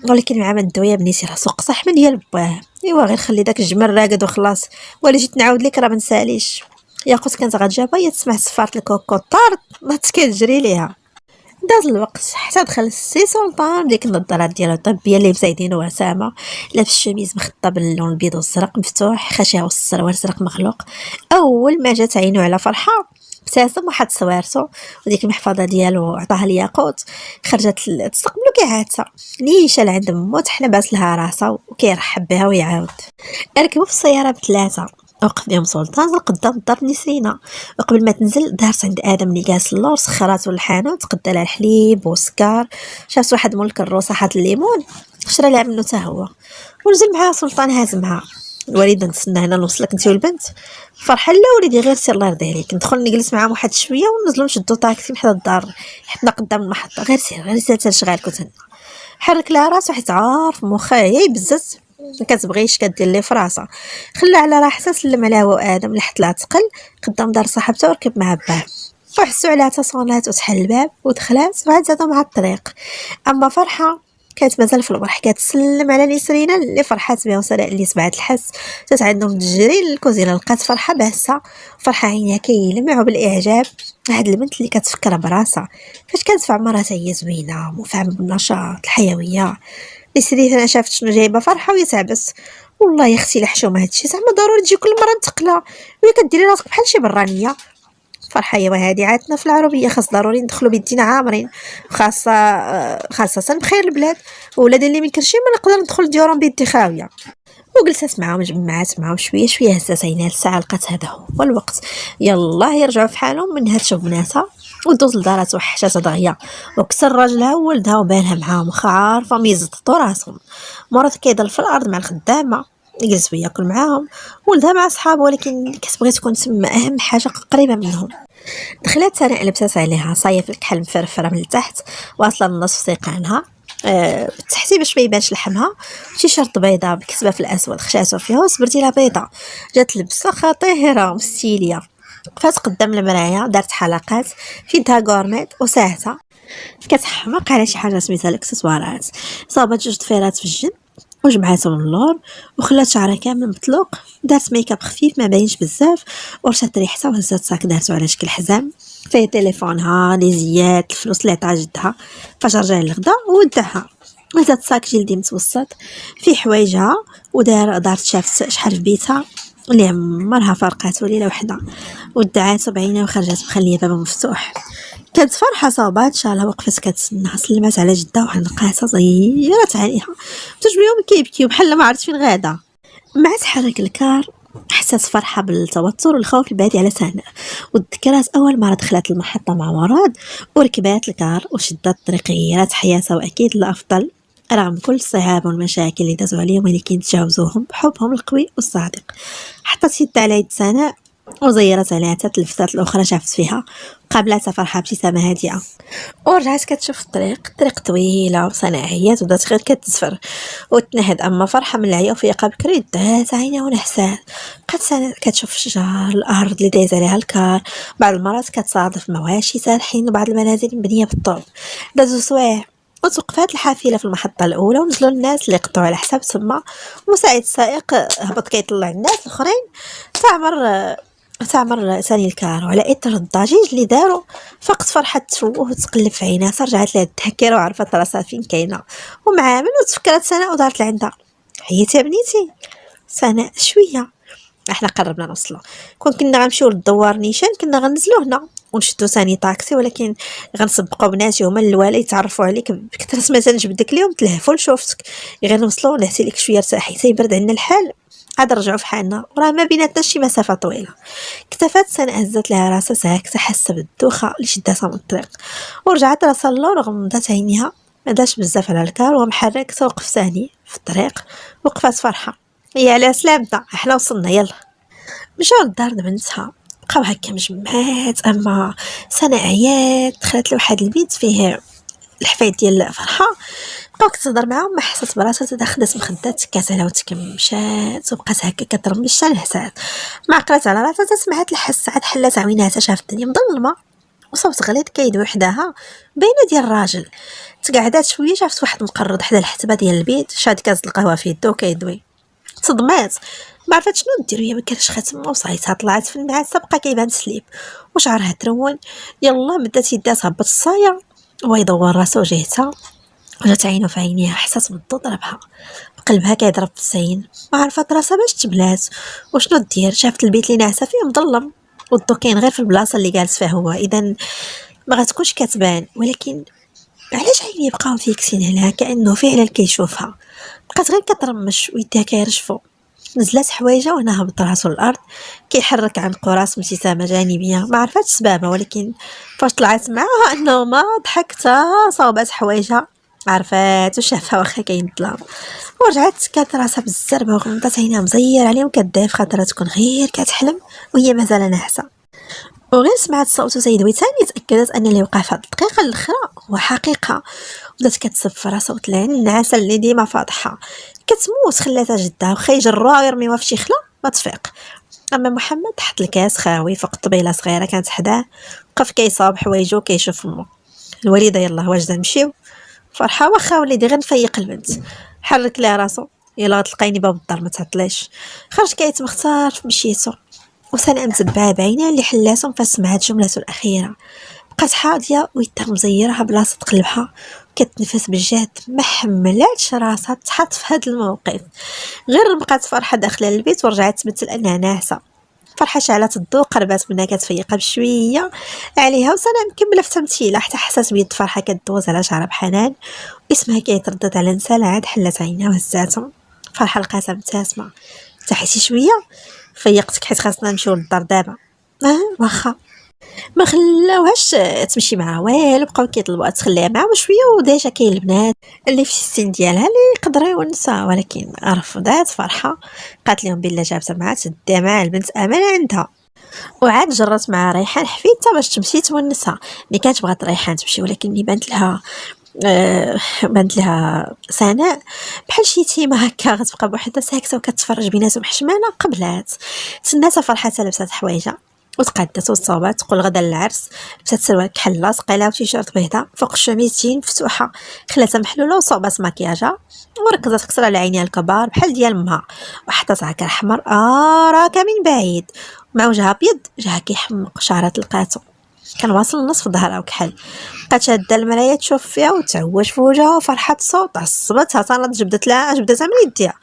ولكن مع ما ندوي يا بنيتي راه سوق صح من ديال باه، ايوا غير خلي داك الجمل راقد وخلاص، ولا جيت نعاود لك راه ما نساليش. ياقوت كانت غتجابها هي تسمع صفاره الكوكو طارت نات كتجري ليها. داز الوقت حتى دخل السي سلطان ديك النظارات ديالو الطبيه اللي مزايدين وسامه، لابس الشميز مخطه باللون البيض والزرق مفتوح، خاشيه والسروال زرق مغلوق. اول ما جات عينو على فرحه ابتسم وحط سوارتو وديك المحفظه ديالو عطاها لياقوت، خرجت تستقبلو كيعاتها نيشه لعند مو تحنا باس لها راسها وكيرحب بها ويعاود. ركبوا في السياره بثلاثه، وقف بهم سلطان قدام الدار نسرينا، وقبل ما تنزل دارت عند ادم اللي جالس اللور، سخراتو للحانوت قدا لها الحليب والسكر، شافت واحد مول الكروسه حاط الليمون شرا لها منه حتى هو، ونزل معها سلطان هاز معها. الوالده نتسنى هنا نوصلك انت والبنت. فرحه لا وليدي غير سير الله يرضي عليك، ندخل نجلس معاهم واحد شويه وننزلوا نشدوا طاكسي من حدا الدار حنا قدام المحطه، غير سير تشغالك وتهنا. حرك لها راسو حيت عارف مخها هي بزز ما كتبغيش كدير ليه في راسها. خلى على راحتها سلم عليها وادم لحت لها ثقل قدام دار صاحبته وركب مع باه، وحسوا عليها تصونات وتحل الباب ودخلات وعاد زادوا مع الطريق. اما فرحه كانت مازال في البرح كتسلم على نسرينا اللي فرحات بها وسراء اللي سمعت الحس، جات عندهم تجري للكوزينه لقات فرحه باسه، فرحه عينيها كيلمعوا بالاعجاب. هاد البنت اللي كتفكر براسها فاش كانت في عمرها هي زوينه مفعمه بالنشاط الحيويه. نسرين انا شافت شنو جايبه فرحه وهي تعبس، والله يا اختي لحشومه هادشي زعما ضروري تجي كل مره نتقلا وهي كديري راسك بحال شي برانيه. فرحه يا وهادي عادتنا في العربيه خاص ضروري ندخلوا بيدينا عامرين، خاصه بخير البلاد ولاد اللي منكرشين ما نقدر ندخل ديورهم بيدي خاويه. وجلست معاهم جمعات معاهم شويه شويه هزات عينيها الساعه لقات هذا هو الوقت، يلا يرجعوا في حالهم منها تشوف بناتها ودوز لدارات وحشات دغيا وكسر راجلها وولدها وبانها معاهم واخا عارفه ميزططوا راسهم. مرات كيضل في الارض مع الخدامه يجلس وياكل معاهم، ولدها مع صحابه ولكن كتبغي تكون تما اهم حاجه قريبه منهم. دخلت سناء لبست عليها صايف الكحل مفرفره من التحت واصله للنصف سيقانها تحتي باش ما يبانش لحمها، تيشيرت بيضاء بكتبه في الاسود خشاتو فيها وصبرتي لها بيضاء، جات لبسه خطيره ومستيليه. وقفات قدام المرايه دارت حلقات في يدها غورميت وساهته كتحمق على شي حاجه سميتها الاكسسوارات، صابت جوج ضفيرات في الجنب وجمعاتهم اللور وخلات شعرها كامل مطلوق، دارت ميكاب خفيف ما باينش بزاف ورشات ريحتها وهزات صاك دارتو على شكل حزام فيه تليفونها لي زيات الفلوس اللي عطاها جدها فاش رجع للغدا وودعها. هزات صاك جلدي متوسط في حوايجها دارت شافت شحال في بيتها اللي عمرها فارقاتو ليله وحده ودعاتو بعينها وخرجت مخليه بابا مفتوح. كانت فرحه صابات شالها وقفت كتسنى سلمات على جدها وحنقاتها صغيرت عليها تجبيهم كيبكيو بحال ما عرفت فين غادا. مع تحرك الكار حسات فرحة بالتوتر والخوف البادي على سناء، وتذكرات أول مرة دخلت المحطة مع مراد وركبات الكار وشدت الطريق غيرت حياتها، وأكيد الأفضل رغم كل الصعاب والمشاكل اللي دازوا عليهم ولكن تجاوزوهم بحبهم القوي والصادق. حطت يدها على يد سناء وزيرت عليها حتى التلفتات الأخرى شافت فيها، قابلتها فرحة بابتسامة هادئة ورجعت كتشوف الطريق طويلة وصناعيات وبدات غير كتزفر وتنهد. أما فرحة من العيا وفيقة بكري دات عينها ونحسات، بقات سناء كتشوف الشجر الأرض اللي دايز عليها الكار، بعض المرات كتصادف مواشي سارحين وبعض المنازل مبنية بالطوب. دازو سوايع وتوقفات الحافلة في المحطة الأولى ونزلوا الناس اللي قطعوا على حساب تما، ومساعد السائق هبط كيطلع الناس الآخرين. تعمر ثاني الكار وعلى اثر الضجيج اللي داروا فقط فرحة تفوه وتقلب في عينها، رجعت لها التهكيره وعرفت راسها فين كاينه ومع من وتفكرت سناء ودارت لعندها. عييتي يا بنيتي؟ سناء شويه، احنا قربنا نوصلوا، كنا غنمشيو للدوار نيشان كنا غنزلو هنا ونشدو ثاني طاكسي، ولكن غنسبقوا بناتي هما الوالي يتعرفوا عليك بكثرة ما تنجبدك اليوم تلهفوا لشوفتك غير نوصلوا نحسي لك شويه ارتاحي تيبرد عندنا الحال عاد نرجعوا في حالنا وراه ما بيناتنا شي مسافه طويله. اكتفات سناء هزت لها راسها ساكته حاسه بالدوخه اللي شداتها من الطريق ورجعت راسها للور وغمضت عينيها. ما داش بزاف على الكار ومحرك توقف ثاني في الطريق. وقفات فرحه، هي على سلامتنا احنا وصلنا يلا. مشاو للدار بنتها بقاو هكا مجمعات. اما سناء عيات دخلت لواحد البيت فيه الحفايد ديال فرحه، بقاو كتهضر معاهم ما حست براسها تدخلت مخدات تكات عليها وتكمشات وبقات هكا كترمش حتى الحسات ما عقلت على راسها سمعت الحس عاد حلات عينيها شافت الدنيا مظلمه وصوت غليظ كيدوي وحدها باينه ديال الراجل. تقعدات شويه شافت واحد مقرض حدا الحتبه ديال البيت شاد كاس القهوه في يدو كيدوي. تصدمات ما عرفت شنو دير، هي ما كانش خاتم وصايتها طلعت في المعسه بقى كيبان سليب وشعرها ترون. يلا مدات يدها تهبط الصايه وهو يدور راسو جهتها وجات عينو في عينيها حسات بالضو ضربها قلبها كيضرب في السين ما عرفت راسها باش تبلات وشنو دير. شافت البيت اللي ناعسه فيه مظلم والضو كاين غير في البلاصه اللي جالس فيها هو، اذا ما غتكونش كتبان. ولكن علاش عينيه بقاو فيكسين عليها كانه فعلا كيشوفها؟ بقات غير كترمش ويديها كيرجفوا. نزلات حوايجه وهنا هبط راسو الارض كيحرك عنقو راس ابتسامه جانبيه ما عرفتش سبابها، ولكن فاش طلعت معاها انه ما ضحكتها صوبات حوايجها عرفات وشافها واخا كاين الظلام ورجعت كانت راسها بالزربه وغمضت عينها مزير عليهم كداف خاطرها تكون غير كتحلم وهي مازال ناعسه. وغير سمعت صوت سيد ويتاني تاكدت ان اللي وقع في الدقيقه الاخرى هو حقيقه، بدات كتسب في راسها وتلعن النعاسه اللي ديما فاضحه كتموت خلاتها جدها وخا يجروها ويرميوها في شي خلا ما تفيق. اما محمد حط الكاس خاوي فوق طبيله صغيره كانت حداه وقف كيصاوب حوايجو كيشوف امه. الوالده يلا واش نمشيو؟ فرحه واخا وليدي غير نفيق البنت حرك لها راسو يلا غتلقيني باب الدار ما تعطليش. خرج كيتمختار في مشيتو وسناء متبعه بعينها اللي حلاتهم فاش سمعت جملته الاخيره. بقات حاضيه ويدها مزيرها بلاصه قلبها كتنفس بالجهد ما حملاتش راسها تحط في هذا الموقف. غير بقات فرحه داخله البيت ورجعت تمثل انها ناعسه. فرحه شعلت الضوء قربات منها كتفيقها بشويه عليها وسناء مكمله في تمثيلها حتى حسات بيد فرحه كدوز على شعرها بحنان واسمها كيتردد على لسانها. عاد حلت عينها وهزاتهم. فرحه لقاتها مبتسمه. ارتحتي شويه؟ فيقتك حيت خاصنا نمشيو للدار دابا. واخا ما خلاوهاش تمشي معاه والو بقاو كيطلبوها تخليها معاهم شويه وديجا كاين البنات اللي في السن ديالها اللي يقدروا يونسوها، ولكن رفضات فرحه قالت لهم بلا جابتها معها تديها مع البنت امانه عندها. وعاد جرت مع ريحان حفيدتها باش تمشي تونسها. ملي كانت بغات ريحان تمشي ولكن ملي بانت لها سناء بحال شي يتيمه هكا غتبقى بوحدها ساكته وكتفرج بيناتهم حشمانه قبلات. تسناتها فرحتها لبسات حوايجها وتقادت وصوبات تقول غدا للعرس. لبسات سروال كحله سقيله وتيشيرت بيضاء فوق الشميزتين مفتوحه خلاتها محلوله وصوبات مكياجها وركزت كثر على عينيها الكبار بحال ديال امها وحطت عكر احمر راكا من بعيد مع وجهها ابيض جاها كيحمق شعرات لقاتو كان واصل نصف ظهرها وكحل. بقات شاده المرايه تشوف فيها وتعوج في وجهها وفرحه صوت عصبتها طالت جبدتها من يديها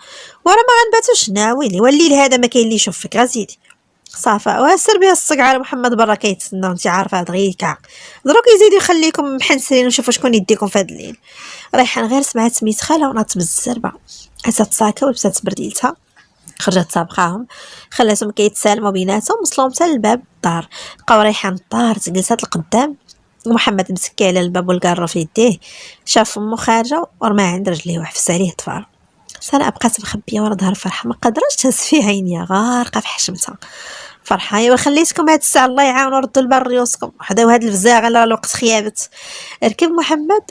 ورا ما غنباتوش ناويلي والليل هذا ما كاين اللي يشوف فيك غزيدي صافا واسر بها الصقع محمد برا كيتسنى وانت عارفه هاد غير كاع دروك يزيد يخليكم محنسرين وشوفوا شكون يديكم في هاد الليل. ريحان غير سمعت سميت خالها وناضت بالزربه عزات صاكه ولبسات برديلتها خرجت سابقاهم، خلاتهم كيتسالموا بيناتهم، وصلوا حتى لباب الدار. بقاو رايحين للدار، جلسات القدام ومحمد مسكي على الباب والكارو في يديه. شاف امو خارجه ورمى عند رجليه وحفس عليه طفال. سناء بقات مخبيه ورا ظهر فرحه، ما قدرتش تهز فيه عينيها، غارقه في حشمتها. فرحه ايوا خليتكم هاد الساعه الله يعاون وردوا البال ريوسكم، حداو هاد الفزاعه لا الوقت خيابت. ركب محمد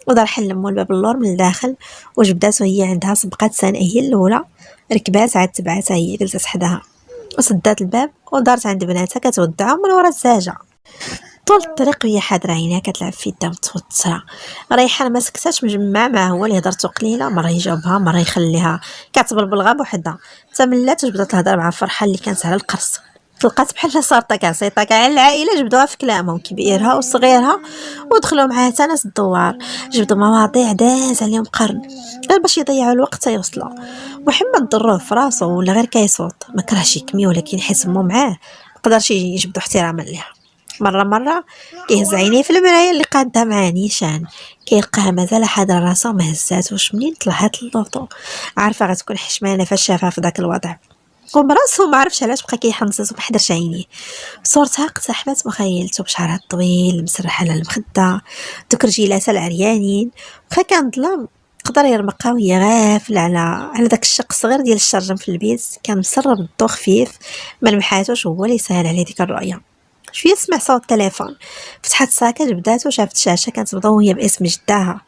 ودار حل مول الباب اللور من الداخل، وجبداتو هي عندها. سبقات سناء هي الاولى، ركبات عاد تبعاتها هي، جلست حداها وسدات الباب ودارت عند بناتها كتودعهم من ورا الزاجه. طول الطريق وهي حاضره عينيها كتلعب في يدها متوتره. ريحان ما سكتاش، مجمع معاه هو اللي هضرتو قليله، مره يجاوبها مره يخليها كتبلبل غا بوحدها. تملات وجبدات الهضره مع فرحه اللي كانت على القرص. تلقات بحال صارت كاسيطه كاع العائله جبدوها في كلامهم، كبيرها وصغيرها، ودخلوا معاها حتى ناس الدوار. جبدوا مواضيع داز عليهم قرن غير باش يضيعوا الوقت تيوصلوا. محمد ضروه في راسو ولا غير كيصوت، ما كرهش يكمي ولكن حيت مو معاه مقدرش يجبدوا احتراما ليها. مره كيهز عينيه في المرايه اللي قادها مع نيشان، كيلقاها مازال حاضره راسها ما هزاتوش. منين طلعت اللوطو عارفه غتكون حشمانه فاش شافها في داك الوضع، وبراسو ما عرفش علاش بقى كيحنصص وما حضرش عينيه. صورتها اقتحمت مخيلته بشعرها الطويل مسرح على المخده، دوك رجيلاتها العريانين. واخا كان ظلام قدر يرمقها وهي غافل على داك الشق الصغير ديال الشرجم في البيت، كان مسرب الضو خفيف ما لمحاتوش، هو اللي سهل عليه ديك الرؤيه. شويه سمع صوت التليفون، فتحت الساكه جبداتو وشافت الشاشه كانت مضويه باسم جداها.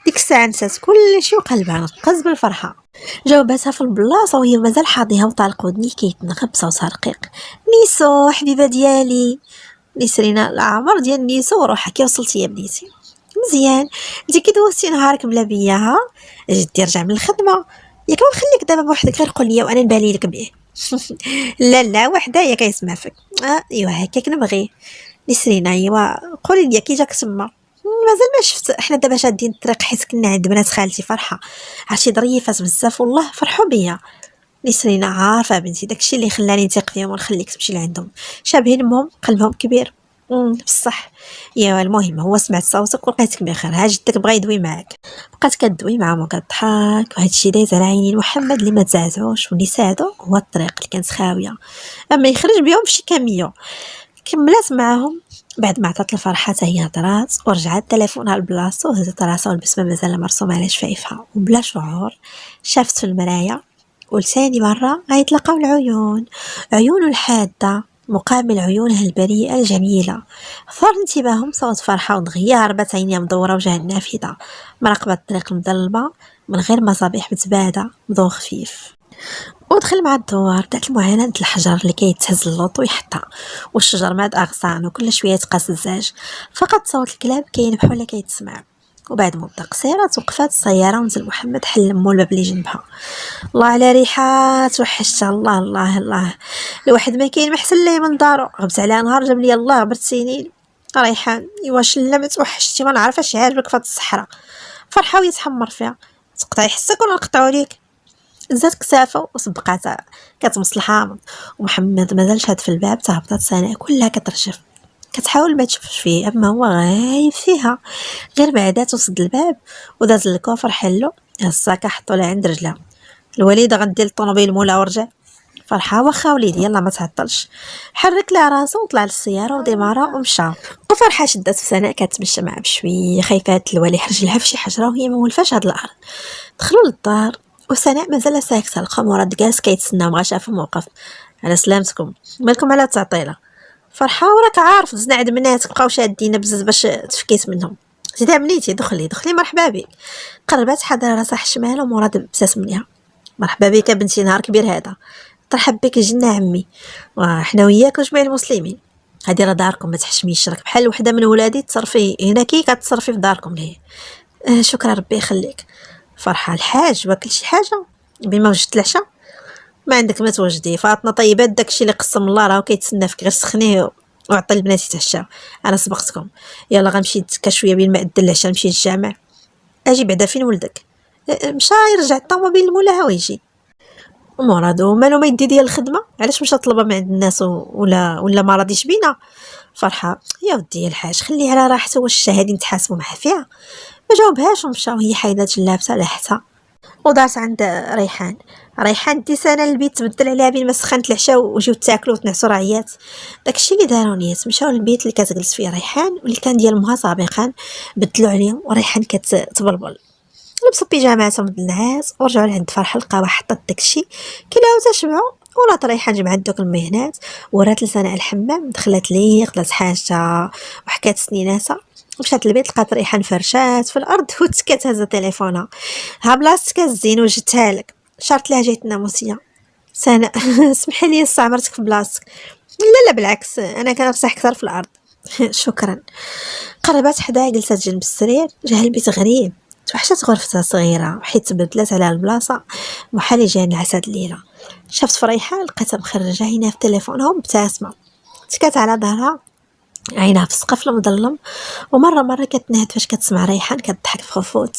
ديك الساعه نسات كلشي وقلبها نقز بالفرحه. جاوباتها في البلاصه وهي مازال حاضيها وطالق ودنيه كيتنغب بصوتها رقيق. نيسو حبيبه ديالي. نسرينا العمر ديال نيسو وروحها كي وصلتي يا بنيتي؟ مزيان. انت كي دوزتي نهارك بلا بيا؟ ها جدي رجع من الخدمه، ياك ما نخليك دابا بوحدك غير قول لي وانا نبالي لك بيه. لا وحده كيسمع فيك. ايوا هكاك نبغي. نسرينا ايوا قولي لي كي جاك تما؟ مازال ما شفت، احنا دابا شادين الطريق حيت كنا عند بنات خالتي فرحه، عرفتي ظريفات بزاف والله فرحوا بيا. نسرينا عارفه بنتي داكشي اللي خلاني نثق فيهم ونخليك تمشي لعندهم، شابهين امهم قلبهم كبير. بصح يا المهم هو سمعت صوتك ولقيتك بخير، ها جدك بغا يدوي معاك. بقات كدوي معاهم وكتضحك، وهذا الشيء دايز على عينين محمد اللي ما تزعزعوش، واللي ساعدو هو الطريق اللي كانت خاويه اما يخرج بهم شي كاميو. كملات معاهم بعد ما عطات الفرحه حتى هي هضرات ورجعت تليفونها لبلاصتو، وهزت راسها والبسمه مازال مرسومه على شفايفها، وبلا شعور شافت في المرايه ولثاني مره غيتلاقاو العيون، عيون الحاده مقابل عيونها البريئه الجميله. ثار انتباههم صوت فرحه ودغيا هربت عينيها مدوره وجهها نافذه، مراقبه الطريق المظلمه من غير مصابيح متباعده بضوء خفيف. ودخل مع الدوار، بدات المعاناة الحجر اللي كيتهز اللوط ويحطها، والشجر ماد اغصان وكل شويه تقاس الزاج. فقط صوت الكلاب كاين بحال كيتسمع. وبعد مده قصيره توقفات السياره ونزل محمد حل مول الباب اللي جنبها. الله على ريحات وحشتها، الله الله الله، الواحد ما كاين محسن ليه من دارو. غبت عليها نهار جاب لي الله برد سنين. ريحان ايوا شلمت وحشتي، ما نعرف اش عاجبك في هاد الصحراء. فرحه ويتحمر فيها، تقطعي حسك ولا نقطعو ليك؟ زاد كسافه وسبقاتها كتمص الحامض، ومحمد مازال شاد في الباب. تهبطات سناء كلها كترجف، كتحاول ما تشوفش فيه اما هو غايب فيها. غير بعدات وسد الباب وداز الكوفر حلو، الساكه حطو لها عند رجلها. الوليده غدير الطوموبيل مولا ورجع. فرحه واخا وليدي يلا ما تعطلش، حرك لها راسو وطلع للسياره وديمارا ومشى. وفرحه شدات في سناء كتمشى معاه بشويه، خايفه الولي يحرج لها فشي حجره وهي ما مولفاش هاد الارض. دخلوا للدار وسناء مازال ساكته، القمر جالس كيتسنى بغا شاف الموقف. على سلامتكم، مالكم على التعطيله؟ فرحه وراك عارف دزنا عند بناتك بقاو شادين بزز باش تفكيت منهم. زيد عمليتي دخلي مرحبا بك. قربات حاضره راسها حشماله ومراد ابتسم ليها. مرحبا بك بنتي، نهار كبير هذا. ترحب بك جنا عمي، وحنا وياك وجميع المسلمين. هذه راه داركم، ما تحشميش راك بحال وحده من ولادي، تصرفي هنا كي كتصرفي في داركم ليه. شكرا ربي يخليك. فرحه الحاج واكل شي حاجه بما وجدت العشاء؟ ما عندك ما توجدي فاطمه، طيبات داكشي اللي قسم الله راه كيتسنى فيك، غير سخنيه وعطي البنات يتعشاو. انا سبقتكم، يلا غنمشي نتكا شويه بين ما ادن العشاء نمشي للجامع. اجي بعدا فين ولدك؟ مشى يرجع الطوموبيل لمولاها ويجي. مرادو مالو ما يدي ديال الخدمه، علاش مشى طلبها من عند الناس ولا ما راضيش بينا؟ فرحه يا ودي الحاج خليه على راحته، واش هادي نتحاسبوا معاه فيها؟ ما جاوبهاش ومشى وهي حيدات جلابتها لحتها. ودارت عند ريحان دي سنه البيت تبدل عليها بين ما سخنت العشاء وجيو تاكلوا وتنعسوا رعيات. داكشي اللي داروا نيات، مشاو للبيت اللي كتجلس فيه ريحان واللي كان ديال امها سابقا، بدلوا عليهم وريحان كتبلبل. لبسوا بيجاماتهم د النعاس ورجعوا لعند فرحه القهوه، حطت داكشي كلاو تشبعوا. ولات ريحان جمعت دوك المهنات ورات لسناء الحمام، دخلت ليه خدات حاجتها وحكات سنيناتها. مشات للبيت لقات ريحان فرشات في الارض وتكات هزه تليفونها. ها بلاصتك الزين وجدتها لك، شرط لها جيت ناموسيه. سناء اسمحي لي استعمرتك في بلاصتك. لا لا بالعكس، انا كنرتاح اكثر في الارض. شكرا. قربت حداها جلست جنب السرير، جاها البيت غريب. توحشت غرفتها صغيرة وحيت تبدلت على البلاصة بحال جاي نعس هاد الليلة. شافت فريحة لقيتها مخرجة عينها في تليفونها ومبتسمة، تكات على ظهرها عينها في السقف المظلم، ومرة كتنهد فاش كتسمع ريحان كتضحك في خفوت.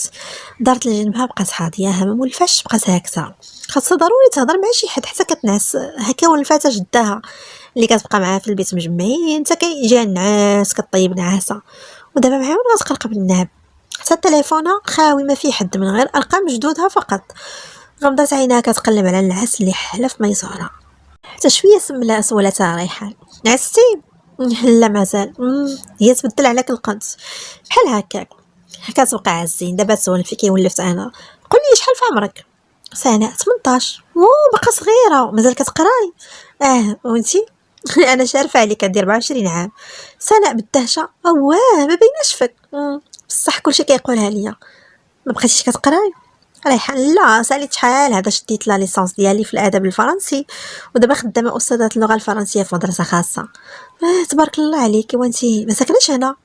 دارت لجنبها بقات حاضية ما مولفاش، بقات هاكسة خاصها ضروري تهضر مع شي حد حتى كتنعس هكا. ولفاتها جداها اللي كتبقى معاها في البيت مجمعين حتى كيجي النعاس كطيب نعاسة، ودابا معاهم غتقلق بالنهب. حتى تليفونها خاوي ما فيه حد من غير ارقام جدودها فقط. غمضت عينها كتقلب على النعاس اللي حلف ميسورها. حتى شويه سملا سولتها ريحان، نعستي؟ لا مازال. هي تبدل عليك القنت بحال هكاك. كتبقى عزين دابا تسول فيك ولفت انا. قولي شحال في عمرك؟ سناء 18. باقا صغيره مازال كتقراي؟ وانتي؟ انا شارفه عليك عندي 24 عام. سناء بالدهشه، ما بيناش فك. بصح كلشي كيقولها ليا. ما بقيتيش كتقراي؟ ريحان لا، ساليت شحال هذا شديت لا ليسانس ديالي في الادب الفرنسي ودابا خدامه استاذه اللغه الفرنسيه في مدرسه خاصه. تبارك الله عليكي. وانتي ما ساكناش هنا؟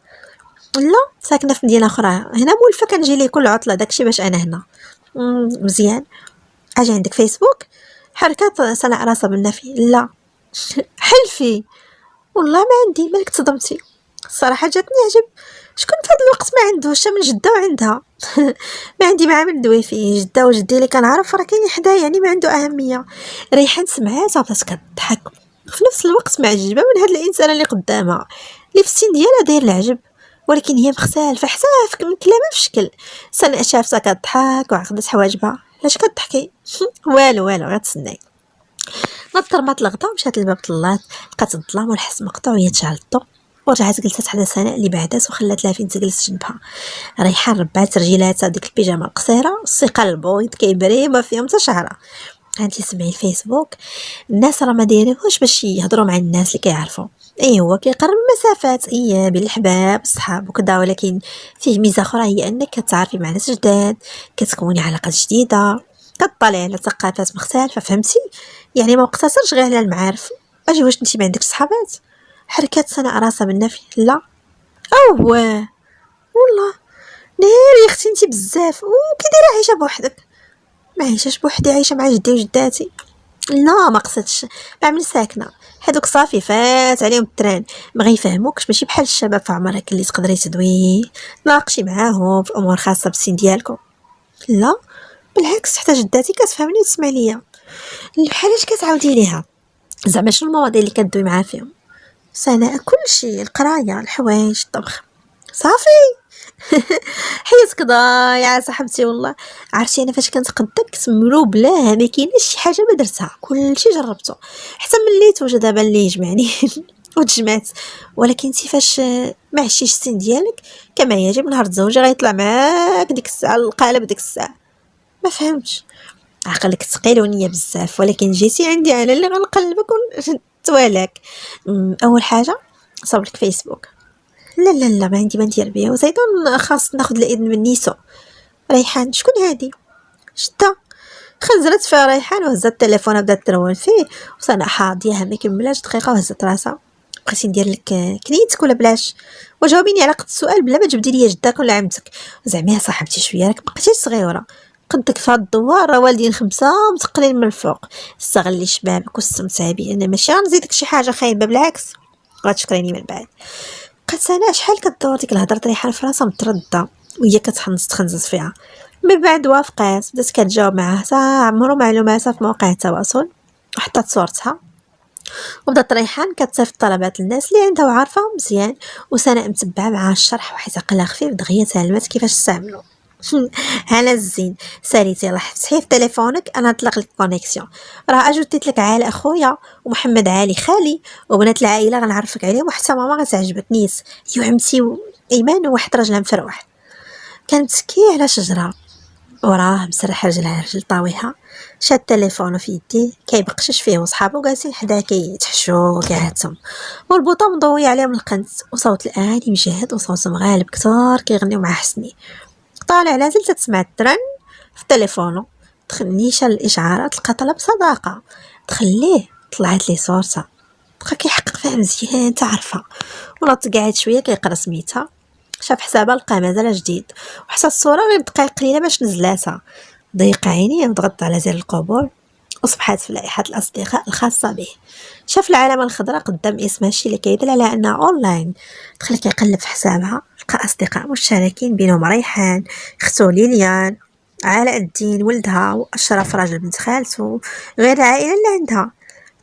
لا، ساكنه في مدينه اخرى هنا مولفه، كنجي ليه كل عطله داكشي باش انا هنا. مزيان. اجي عندك فيسبوك؟ حركات سناء راسها بالنفي. لا. حلفي. والله ما عندي، مالك تصدمتي؟ الصراحه جاتني عجب، شكون في هذا الوقت ما عندوش من جده وعندها؟ ما عندي مع من دوي فيه جده وجدي اللي كنعرف راه كاين حدايا، يعني ما عنده اهميه. ريحان سمعاتها وبدات كتضحك، في نفس الوقت معجبه من هاد الانسان اللي قدامها اللي في السن ديالها داير العجب، ولكن هي مختلفه حتى من كلامها في شكل. سناء شافتها كتضحك وعقدت حواجبها. علاش كتضحكي؟ والو غير تسناي. نطرمات الغدا ومشات للباب طلات، لقات الظلام والحس مقطوع وهي تشعل الضو، ورجعت جلست حدا سناء اللي بعدات وخلات لها فين تجلس جنبها. ريحان ربعت رجيلاتها ديك البيجامه القصيره، الثقه البويض كيبري ما فيهم حتى شعره. عندي سمعي الفيسبوك، الناس راه ما دايرينهوش باش يهضروا مع الناس اللي كيعرفوا. هو كيقرب المسافات بين الحباب الصحاب وكذا، ولكن فيه ميزه اخرى هي انك كتعرفي مع ناس جداد، كتكوني علاقات جديده، كطلعي على ثقافات مختلفه. فهمتي؟ يعني ما مقتصرش غير على المعارف. اجي واش انت ما عندكش صحابات؟ حركات سناء راسها بالنفي. لا. والله ناري يا اختي انت بزاف، وكي دايره عايشه بوحدك؟ ما عايشاش بوحدي، عايشه مع جدي وجداتي. لا ما قصدتش، بعمل ساكنه هادوك صافي فات عليهم التران، ما غيفهموكش، ماشي بحال الشباب في عمرك اللي تقدري تدوي ناقشي معاهم في امور خاصه بالسن ديالكم. لا بالعكس، حتى جداتي كتفهمني وتسمع ليا. بحالاش كتعاودي ليها؟ زعما شنو المواضيع اللي كدوي معاها فيهم؟ سناء كلشي، القرايه، الحوايج، الطبخ. صافي. حياتك ضايعه صاحبتي والله. عرفتي انا فاش كنتقدك تمرو بلا ما كاينش شي حاجه ما درتها، كلشي جربته حتى ملي توجد دابا اللي يجمعني وتجمعت. ولكن انت فاش ما عشتيش السن ديالك كما يجب، نهار تزوجي غيطلع معاك ديك الساعه القالب ديك الساعه. ما فهمتش، عقلك ثقيل ونيه بزاف، ولكن جيتي عندي انا اللي غنقلبك ونتوالك. اول حاجه صاوبلك فيسبوك. لا ما عندي ما ندير بيه، وزيدون خاص ناخذ الاذن من نيسو. ريحان شكون هادي؟ شتا خنزرت فيها ريحان وهزت التليفون وبدات ترون فيه، وصنع حاضيها ما كملاش دقيقه وهزت راسها. بغيتي ندير لك كنيتك ولا بلاش؟ وجاوبيني على قد السؤال بلا ما تجبدي لي جداك ولا عمتك. زعما يا صاحبتي شويه راك بقيتيش صغيره، قدك في هاد الدوار راه والدين 5 متقلين من الفوق. استغلي شبابك واستمتعي بيه، انا ماشي غنزيدك شي حاجه خايبه، بالعكس غتشكريني من بعد. بقات سناء شحال كدور ديك الهضره ريحان في راسها متردده وهي تخنزت فيها. من بعد وافقات، بدات كتجاوب معاه حتى عمرو معلوماتها في مواقع التواصل وحطات صورتها. وبدات ريحان كتصيفط طلبات الناس اللي عندها وعارفاهم مزيان، وسناء متبعه معها الشرح وحيت عقلها خفيف دغيا تعلمات كيفاش تستعملو. على الزين ساليتي الله فتحي في تليفونك انا نطلق لك كونيكسيون، راه اجوتيت لك عائله اخويا ومحمد علي خالي وبنات العائله غنعرفك عليهم وحتى ماما غتعجبك نيس هي وعمتي وايمان وواحد راجل مفروح. كنبكي على شجره وراه مسرح رجلها على رجل طاويها، شاد تليفونه في يديه كيبقشش فيه وصحابو جالسين حداه كيتحشوا كيعاتهم والبوطه مضويه عليهم القنت وصوت الاغاني مجهد وصوت مغالب كتار كيغنيو مع حسني. طالع لازال تسمع الترن في تليفونه، تخنيشه الاشعارات لقى طلب صداقه تخليه، طلعت ليه صورتها بقى كيحقق فيها مزيان تعرفها ونط قاعد شويه كيقرا سميتها، شاف حسابها لقى مازال جديد وحتى الصوره غير دقائق قليله باش نزلاتها، ضيق عينيه وضغط على زر القبول وصبحت في لائحه الاصدقاء الخاصه به. شاف العلامه الخضراء قدام اسمها الشيء اللي كيدل على انها اونلاين، دخل كيقلب في حسابها لقى اصدقاء مشتركين بينهم ريحان اختو ليليان علاء الدين ولدها واشرف راجل بنت خالته غير العائله اللي عندها.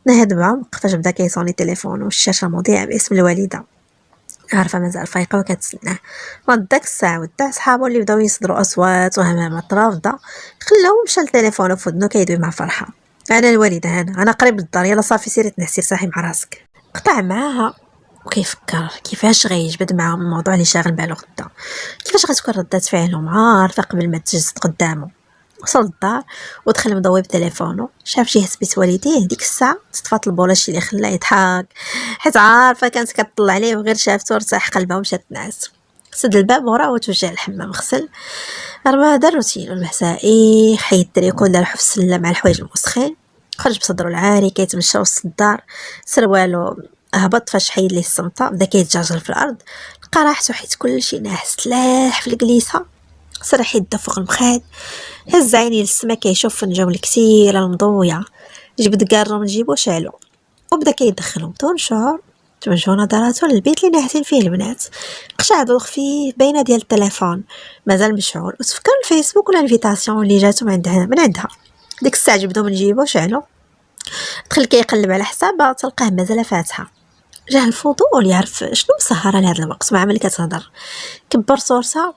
نهض معهم وقفاش بدا كيصوني تليفونه والشاشه مضيئه باسم الوالده، عارفه مازال فايقه وكتسناه. وداك الساعه ودع صحابو اللي بداو يصدروا اصوات وهمامات رافضه، خلاو مشى لتليفونه في ودنو كيدوي مع فرحه. انا الوالده انا قريب للدار يلا صافي سيري تنعسي صاحي مع راسك. قطع معاها وكيفكر كيفاش غيجبد معاهم الموضوع اللي شاغل بالو غدا، كيفاش غتكون ردة فعلهم عارفه قبل ما تجسد قدامه. وصل للدار ودخل مضوي بتليفونه، شاف شي هسبيت والديه ديك الساعه صطفات البولاشي اللي خلاه يضحك حيت عارفه كانت كتطلع عليه وغير شافته ارتاح قلبها ومشات تنعس. سد الباب وراه وتوجه للحمام غسل رمى هذا الروتين المسائي، حيد التريكو دار في السله مع الحوايج المسخين، خرج بصدرو العاري كيتمشى وسط الدار، سروالو هبط فاش حيد ليه الصمته بدا كيتجاجر في الارض، لقى راحته حيت كلشي ناعس تلاح في الجليسه. سرح يده فوق المخاد، هز عيني للسما كيشوف النجوم الكثيره المضويه، جبد كارو من جيبو شالو وبدا كيدخلهم بدون شعور. توجهوا نظراته للبيت اللي ناعسين فيه البنات، قشع ضوء خفيف باينه ديال التليفون مازال مشعول وتفكر الفيسبوك ولا الانفيتاسيون اللي جاتو من عندها. ديك الساعه جبدو من جيبو شالو، دخل كيقلب على حسابها تلقاه مازال فاتحه. جاه الفضول يعرف شنو مسهره لهذا الوقت مع ملي كتهضر، كبر صورتها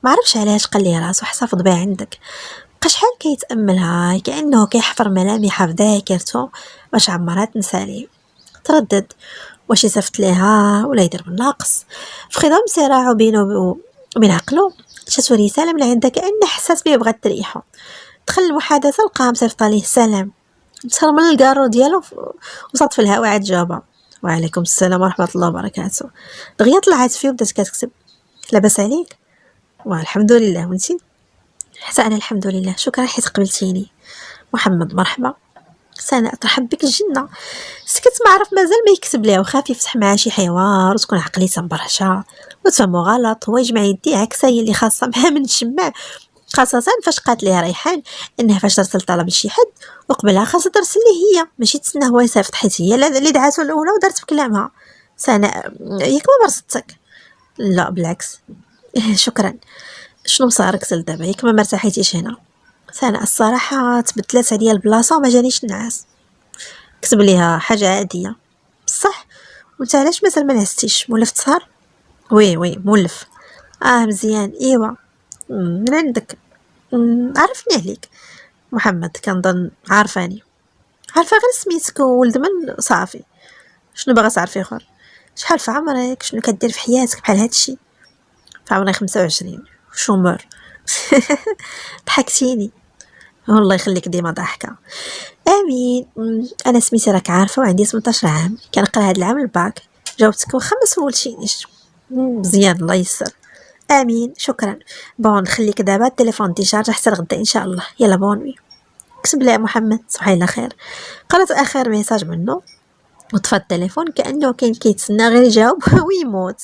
ما عرفش علاش قال لي راسو حصافض بها عندك، بقى شحال كيتاملها كانه كيحفر ملامحها في ذاكرته باش عمرها تنسى ليه. تردد واش يصيفط ليها ولا يدير بالناقص. في خضم صراعه بينه وبين عقله جاتو رساله من عندها كأن حساس بيه بغات تريحه. دخل المحادثه لقاها مصيفطه ليه السلام، مصر من الكارو ديالو وصات في الهواء عاد جاوبها وعليكم السلام ورحمه الله وبركاته. دغيا طلعت فيه وبدات كتكتب لاباس عليك والحمد لله وانتي؟ حتى انا الحمد لله شكرا حيت قبلتيني. محمد مرحبا سناء ترحب بك الجنه. سكت ما عرف مازال ما يكتب ليها وخاف يفتح معها شي حوار وتكون عقليته مبرشة وتفهمو غلط، هو يجمع يديه عكسه هي اللي خاصه معها من الجماع، خاصة فاش قالت ليه ريحان انها فاش ترسل طلب لشي حد وقبلها خاصها ترسل ليه هي ماشي تسنى هو يصيفط، حيت هي اللي دعاتو الاولى ودارت بكلامها. سناء ياك ما برصتك؟ لا بالعكس. شكرا. شنو صارك دابا ياك ما مرتاحيتيش هنا؟ سناء الصراحه تبدلات عليا البلاصه وما جانيش النعاس. كتب ليها حاجه عاديه بصح وانت علاش مازال ما نعستيش؟ مولف تسهر؟ وي مولف. مزيان ايوا من عندك. عرفني عليك. محمد كنظن عارفاني. عارفه غير سميتك وولد من صافي. شنو باغا تعرفي اخر؟ شحال في عمرك؟ شنو كدير في حياتك بحال هادشي؟ في عمري 25 شومور. ضحكتيني والله يخليك ديما ضاحكه. امين. انا سميتي راك عارفه وعندي 18 عام كنقرا هاد العام الباك. جاوبتك واخا ما سولتينيش. مزيان الله يسر. امين شكرا. بون نخليك دابا التليفون ديشارج حتى غدا ان شاء الله. يلا بونوي. كتب لها محمد صباح الله خير. قرات اخر ميساج منه وطفى التليفون كانه كان كيتسنى غير يجاوب ويموت.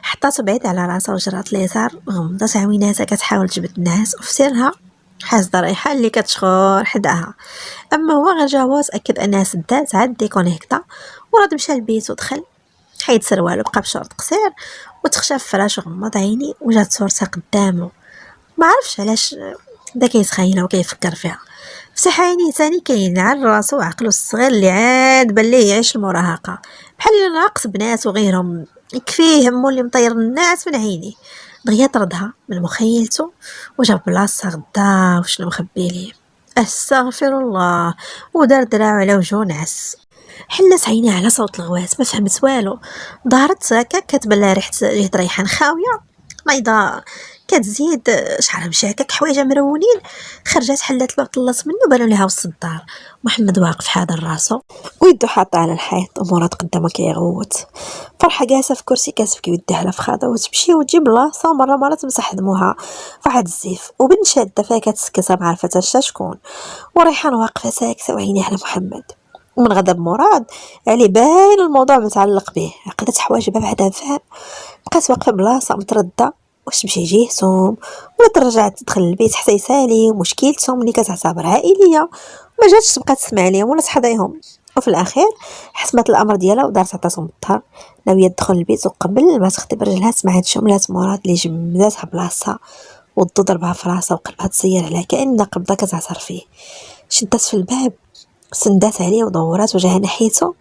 حطاتو بعيد على راسها وجرات اليسار غمضت عويناتها كتحاول تجبد النعاس وفي سرها حاسه ريحه اللي كتشخر حداها. اما هو غير جا هو تاكد انها سدات عاد ديكونيكتا وراد مشى للبيت ودخل حيد سروالو بقى بشورت قصير وتخشى في فراش وغمض عيني وجات صورتها قدامه. ما عرفش علاش بدا كيتخيلها وكيفكر فيها. فتح عينيه ثاني كينعل راسو وعقلو الصغير اللي عاد بان ليه يعيش المراهقه بحال اللي ناقص بنات وغيرهم يكفيه همو اللي مطير الناس من عينيه. بغى يطردها من مخيلته وجاب بلاصه غدا وشنو مخبي ليه. استغفر الله. ودار دراعو على وجهو نعس. حلت عينيها على صوت الغوات، ما فهمت والو. دارت هكا كتبان لها ريحه جهد ريحان خاويه نايضه كتزيد شعرها مشاكك حوايجها مرونين. خرجت حلات الباب طلات منه بانوا ليها وسط الدار. محمد واقف حاضر راسو ويدو حاطه على الحيط ومراد قدامه كيغوت. فرحه جالسه في كرسي كتبكي ويديها على فخاده وتمشي وتجيب بلاصه ومره تمسح دموعها فواحد الزيف وبنت شاده فيها كتسكتها ما عرفتها شكون. وريحان واقفه ساكته وعينيها على محمد. ومن غضب مراد علي باين الموضوع متعلق به عقدت حواجبها بعدها فهم. بقات واقفه بلاصه متردده واش تمشي يجيهتهم ولا ترجع تدخل البيت حتى يسالي مشكلتهم اللي كتعتبر عائليه. ما جاتش تبقى تسمع ليهم ولا تحضيهم. وفي الاخير حسمت الامر ديالها ودارت عطاتهم الظهر ناويه تدخل البيت وقبل ما تخدم رجلها سمعت شملات مراد اللي جمداتها بلاصتها وضو ضربها في راسها وقلبها تسير عليها كأن قبضه كتعثر فيه. شدت في الباب سندات عليه ودورات وجهها ناحيته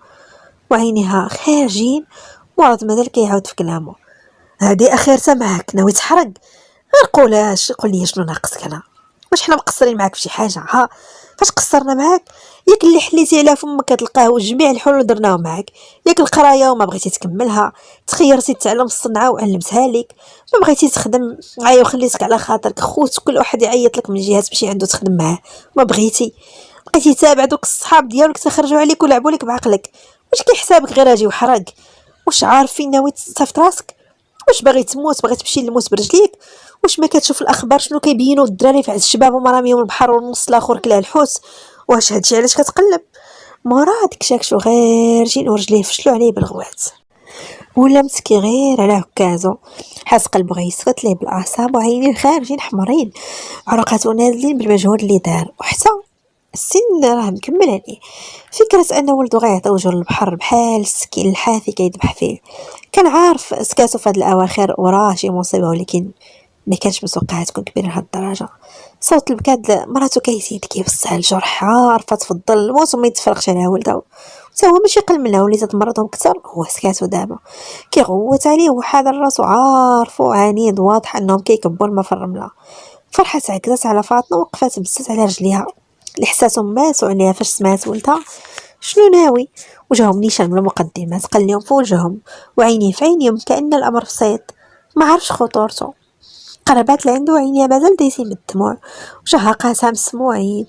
وعينيها خارجين. مراد مازال كيعاود في كلامه. هادي اخرتها معاك ناوي تحرق؟ غير قولاش قول لي شنو ناقصك انا. واش حنا مقصرين معاك فشي حاجه؟ ها فاش قصرنا معاك؟ ياك اللي حليتي على فمك كتلقاه وجميع الحلول درناهم معاك. ياك القرايه وما بغيتي تكملها، تخيرتي تعلم الصنعه وعلمتها لك، ما بغيتي تخدم عايا وخليتك على خاطرك خوت كل واحد يعيط لك من جهه تمشي عنده تخدم معاه. ما بغيتي بقيتي تابع دوك الصحاب ديالك تخرجوا عليك ولعبوا لك بعقلك. واش كيحسابك غير اجي وحرق؟ واش عارفين ناوي تصيفط راسك؟ واش باغي تموت باغي تمشي للموت برجليك؟ واش ما كتشوف الاخبار شنو كيبينوا الدراري في عز الشباب ومراميهم البحر والنص الاخر كلا الحوت؟ واش هادشي علاش كتقلب؟ مراد كشاكشو غير جين ورجليه فشلوا عليه بالغوات ولا مسكي غير على عكازو. حاس قلبو غيسكت ليه بالاعصاب وعينيه خارجين حمرين عروقاتو نازلين بالمجهود اللي دار. وحتى السن راه مكمل عليه. فكرة ان ولدو غيعطي وجهو للبحر بحال السكين الحافي كيذبح فيه. كان عارف سكاتو في هاد الاواخر وراه شي مصيبه ولكن ما كانش متوقعها تكون كبيره لهاد الدرجه. صوت البكاد مراتو كيزيد كيوسع الجرح عارفه تفضل الموت وما يتفرقش على ولدها. حتى هو ماشي قل منها وليت تمرضهم كثر هو سكاتو دابا كيغوت عليه وحاضر راسو عارفو عنيد واضح انهم كيكبوا الماء في الرمله. فرحه عكزت على فاطمه وقفات بست على رجليها اللي حساتهم ماتوا عليها فاش سمعت ولدها شنو ناوي. وجههم نيشان من المقدمات قال لهم في وجههم وعيني في عينيهم كأن الأمر بسيط ما عرفش خطورته. قربات لعنده عينيها مازال دايسين بالدموع وجهها قاسها مسموعين.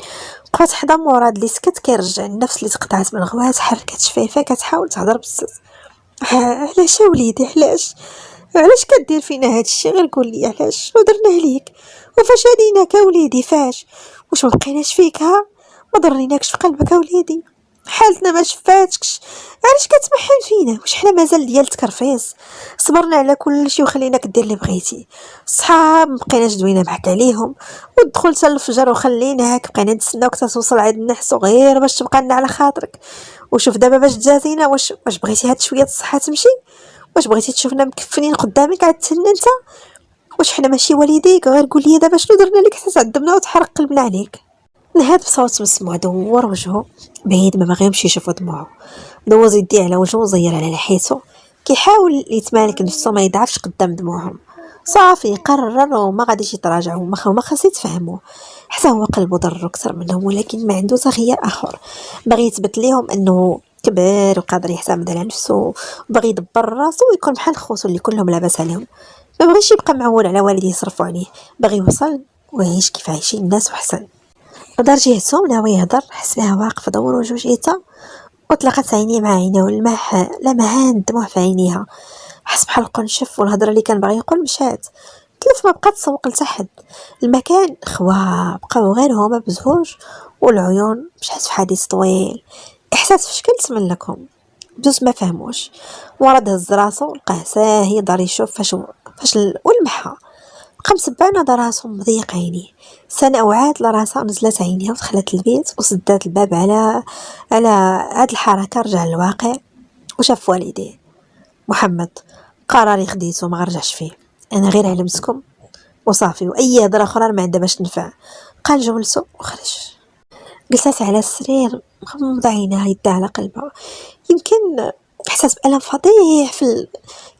بقات حدا مراد اللي سكت كيرجع النفس اللي تقطعت من الغواز حركت شفايفها كتحاول تهضر بالسس. علاش وليدي علاش كدير فينا هادشي؟ غير قول لي علاش شنو درنا ليك وفاش هاديناك وليدي فاش واش ما بقيناش فيك؟ ها ما ضريناكش في قلبك وليدي حالتنا ما شفاتكش علاش كتمحن فينا؟ واش حنا مازال ديال تكرفيس صبرنا على كل شيء وخليناك دير اللي بغيتي؟ صحاب مبقيناش دوينا معك عليهم ودخل حتى الفجر وخليناك بقينا نتسناوك تتوصل عيد النحس غير باش تبقى لنا على خاطرك. وشوف دابا باش تجازينا واش بغيتي هاد شويه الصحه تمشي؟ واش بغيتي تشوفنا مكفنين قدامك عاد تسنى انت؟ واش حنا ماشي والديك؟ غير قول لي دابا شنو درنا لك حتى تعذبنا وتحرق قلبنا عليك؟ نهاد بصوت مسموع دور وجهه بعيد ما باغي يمشي يشوف دموعه. دوز يديه على وجهه وزير على لحيته كيحاول يتمالك نفسه ما يضعفش قدام دموعهم. صافي قرر وما غاديش يتراجع وما خاص يتفهموا. حتى هو قلبه ضر اكثر منهم ولكن ما عنده تغيير اخر. باغي يثبت لهم انه كبير وقادر يعتمد على نفسه وباغي يدبر راسو ويكون بحال خوتو اللي كلهم لاباس عليهم. ما بغيش يبقى معول على والديه يصرفوا عليه. باغي يوصل ويعيش كيف عايشين الناس وحسن. دار جهتهم ناوي يهضر حس بها واقفه دور وجه جهتها وطلقت عينيه مع عينه والماء لمعان الدموع في عينيها. حس بحال قنشف والهضره اللي كان باغي يقول مشات تلف ما بقى تسوق لتحت. المكان خوا بقاو غير هما بزوج والعيون مشات في حديث طويل. احساس فشكل تملكهم بجوج ما فهموش. ورد هز راسو لقاه ساهي دار يشوف فاش والمحا بقى مسبعنا دار راسو مضيق عينيه. سنة وعاد لراسها نزلت عينيها ودخلت البيت وسدات الباب على هاد الحركة. رجع للواقع وشاف والديه. محمد قراري خديته ما غرجعش فيه. انا غير علمتكم وصافي واي هضره اخرى ما عندها باش تنفع. قال جملته وخرج. جلست على السرير مغمضه عينها يدها على قلبها. يمكن احساس بالم فظيع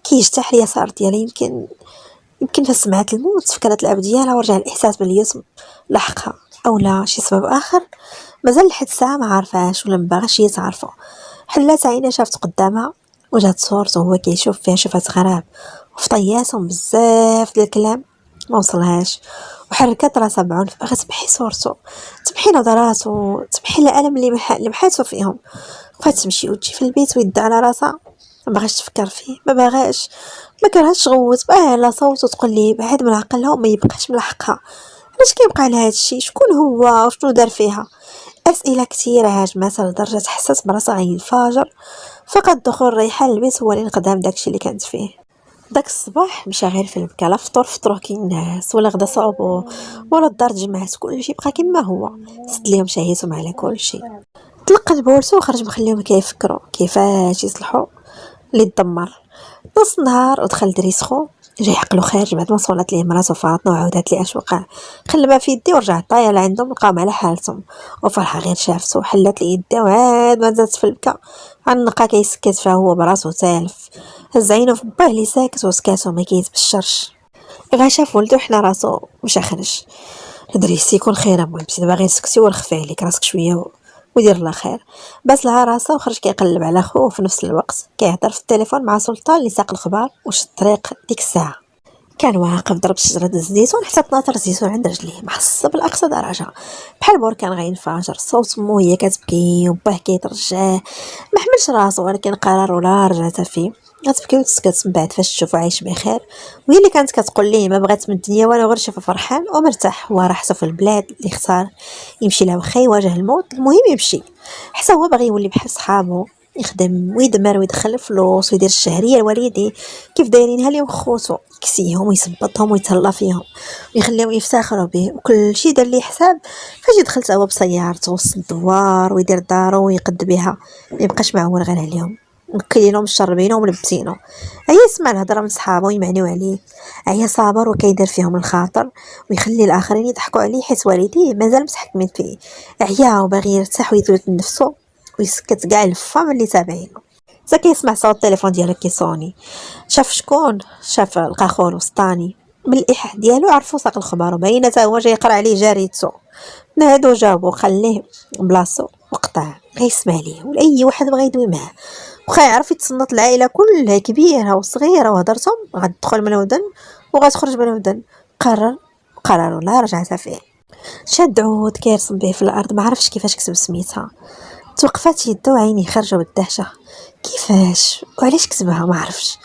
كيجتاح اليسار ديالي. يمكن فاش سمعت الموت فكرت الاب ديالها ورجع الاحساس باليأس لحقها، او لا شي سبب اخر مازال لحد الساعه ما عارفاش ولا مباغاش هي تعرفو. حلات عينها شافت قدامها وجهت صورته وهو كيشوف فيها شفات غراب وفطياتهم بزاف ديال الكلام ما وصلهاش، وحركت راسها بعنف باغا تمحي صورته، تمحي نظراته، تمحي الالم اللي محاتو فيهم. بقات تمشي وتجي في البيت ويدها على راسها، ما باغاش تفكر فيه، ما كرهتش غوت بقى على صوته تقول لي بعد من عقلها وما يبقاش ملحقها. علاش كيبقى لها هادشي؟ شكون هو وشنو دار فيها؟ اسئله كثيره هاجماتها لدرجه حسات براسها غينفجر. فقط دخول ريحان البيت هو اللي نقدام داكشي اللي كانت فيه. داك الصباح مشى غير في البكا، لا فطروه كي الناس ولا غدا صوبوه ولا الدار تجمعات، كلشي بقى كما هو. سد ليهم شهيتهم على كلشي، تلقى بورتو وخرج مخليهم كيفكروا كيفاش يصلحوا اللي تدمر. نص نهار ودخل دريس خو جاي عقلو خارج بعد ما صولت ليه مراتو فاطمه وعاودات ليه اش وقع. خلبها في يدي ورجع طايا لعندهم لقاهم على حالتهم، وفرحه غير شافتو حلات ليه يدي وعاد ما زادت في البكا. عنقا كيسكت فيها هو براسو تالف، هز عينو في باه اللي ساكت وسكاتو ما كيتبشرش. غا شاف ولدو حنا راسو مشى خرج. دريس يكون خير المهم بس باغي نسكتي ونخفي عليك راسك شويه ودير الله خير. بس لها راسه وخرج كيقلب على خوه وفي نفس الوقت كيهضر في التليفون مع سلطان اللي ساق الخبار وش الطريق ديك الساعه. كان واقف ضرب شجره الزيتون حتى تناثر الزيتون عند رجليه، محصب لاقصى درجه بحال بور كان غينفجر. صوت مو هي كتبكي وباه كيترجاه، ما حملش راسو ولكن قرر ولا رجعت فيه. غتبكي وتسكت من بعد فاش تشوفو عايش بخير، وهي اللي كانت كتقول ليه ما بغات من الدنيا والو غير شافو فرحان ومرتاح. هو راحته في البلاد اللي اختار يمشي لها وخا يواجه الموت، المهم يمشي. حتى هو باغي يولي بحال صحابو، يخدم ويدمر ويدخل الفلوس ويدير الشهريه لوالديه كيف دايرينها ليهم خوتو، يكسيهم ويثبطهم ويتهلا فيهم ويخليهم يفتخروا به وكل شيء دار ليه حساب. فاش دخلت هو بسيارته وسط الدوار ويدير دارو ويقد بها، ما يبقاش معول غير عليهم، مكلينهم مشربينه وملبسينه. عيا سمع الهضره من صحابو يمعنيو عليه، عيا صابر وكيدير فيهم الخاطر ويخلي الاخرين يضحكوا عليه حيت والديه مازال متحكمين فيه. عيا وباغي يرتاح ويثبت لنفسه ويسكت كاع الفام اللي تابعينه. حتى كيسمع صوت التليفون ديالو كيصوني، شاف شكون، شاف لقى خوه الوسطاني. من الايحاء ديالو عرفو ساق الخبر وباينه تا هو جاي يقرا عليه جاريتو. نادو جابو خليه بلاصتو وقطع غيسمع ليه ولا اي واحد بغى يدوي معاه، وخا يعرف يتصنت العائله كلها كبيره وصغيره وهضرتهم غتدخل من ودن وغتخرج من ودن. قرروا لا رجعت فيه. شاد عود كيرسم به في الارض، ما عرفش كيفاش كتب سميتها. توقفات يدو عيني خرجوا بالدهشه، كيفاش وعلاش كتبها ما عرفش.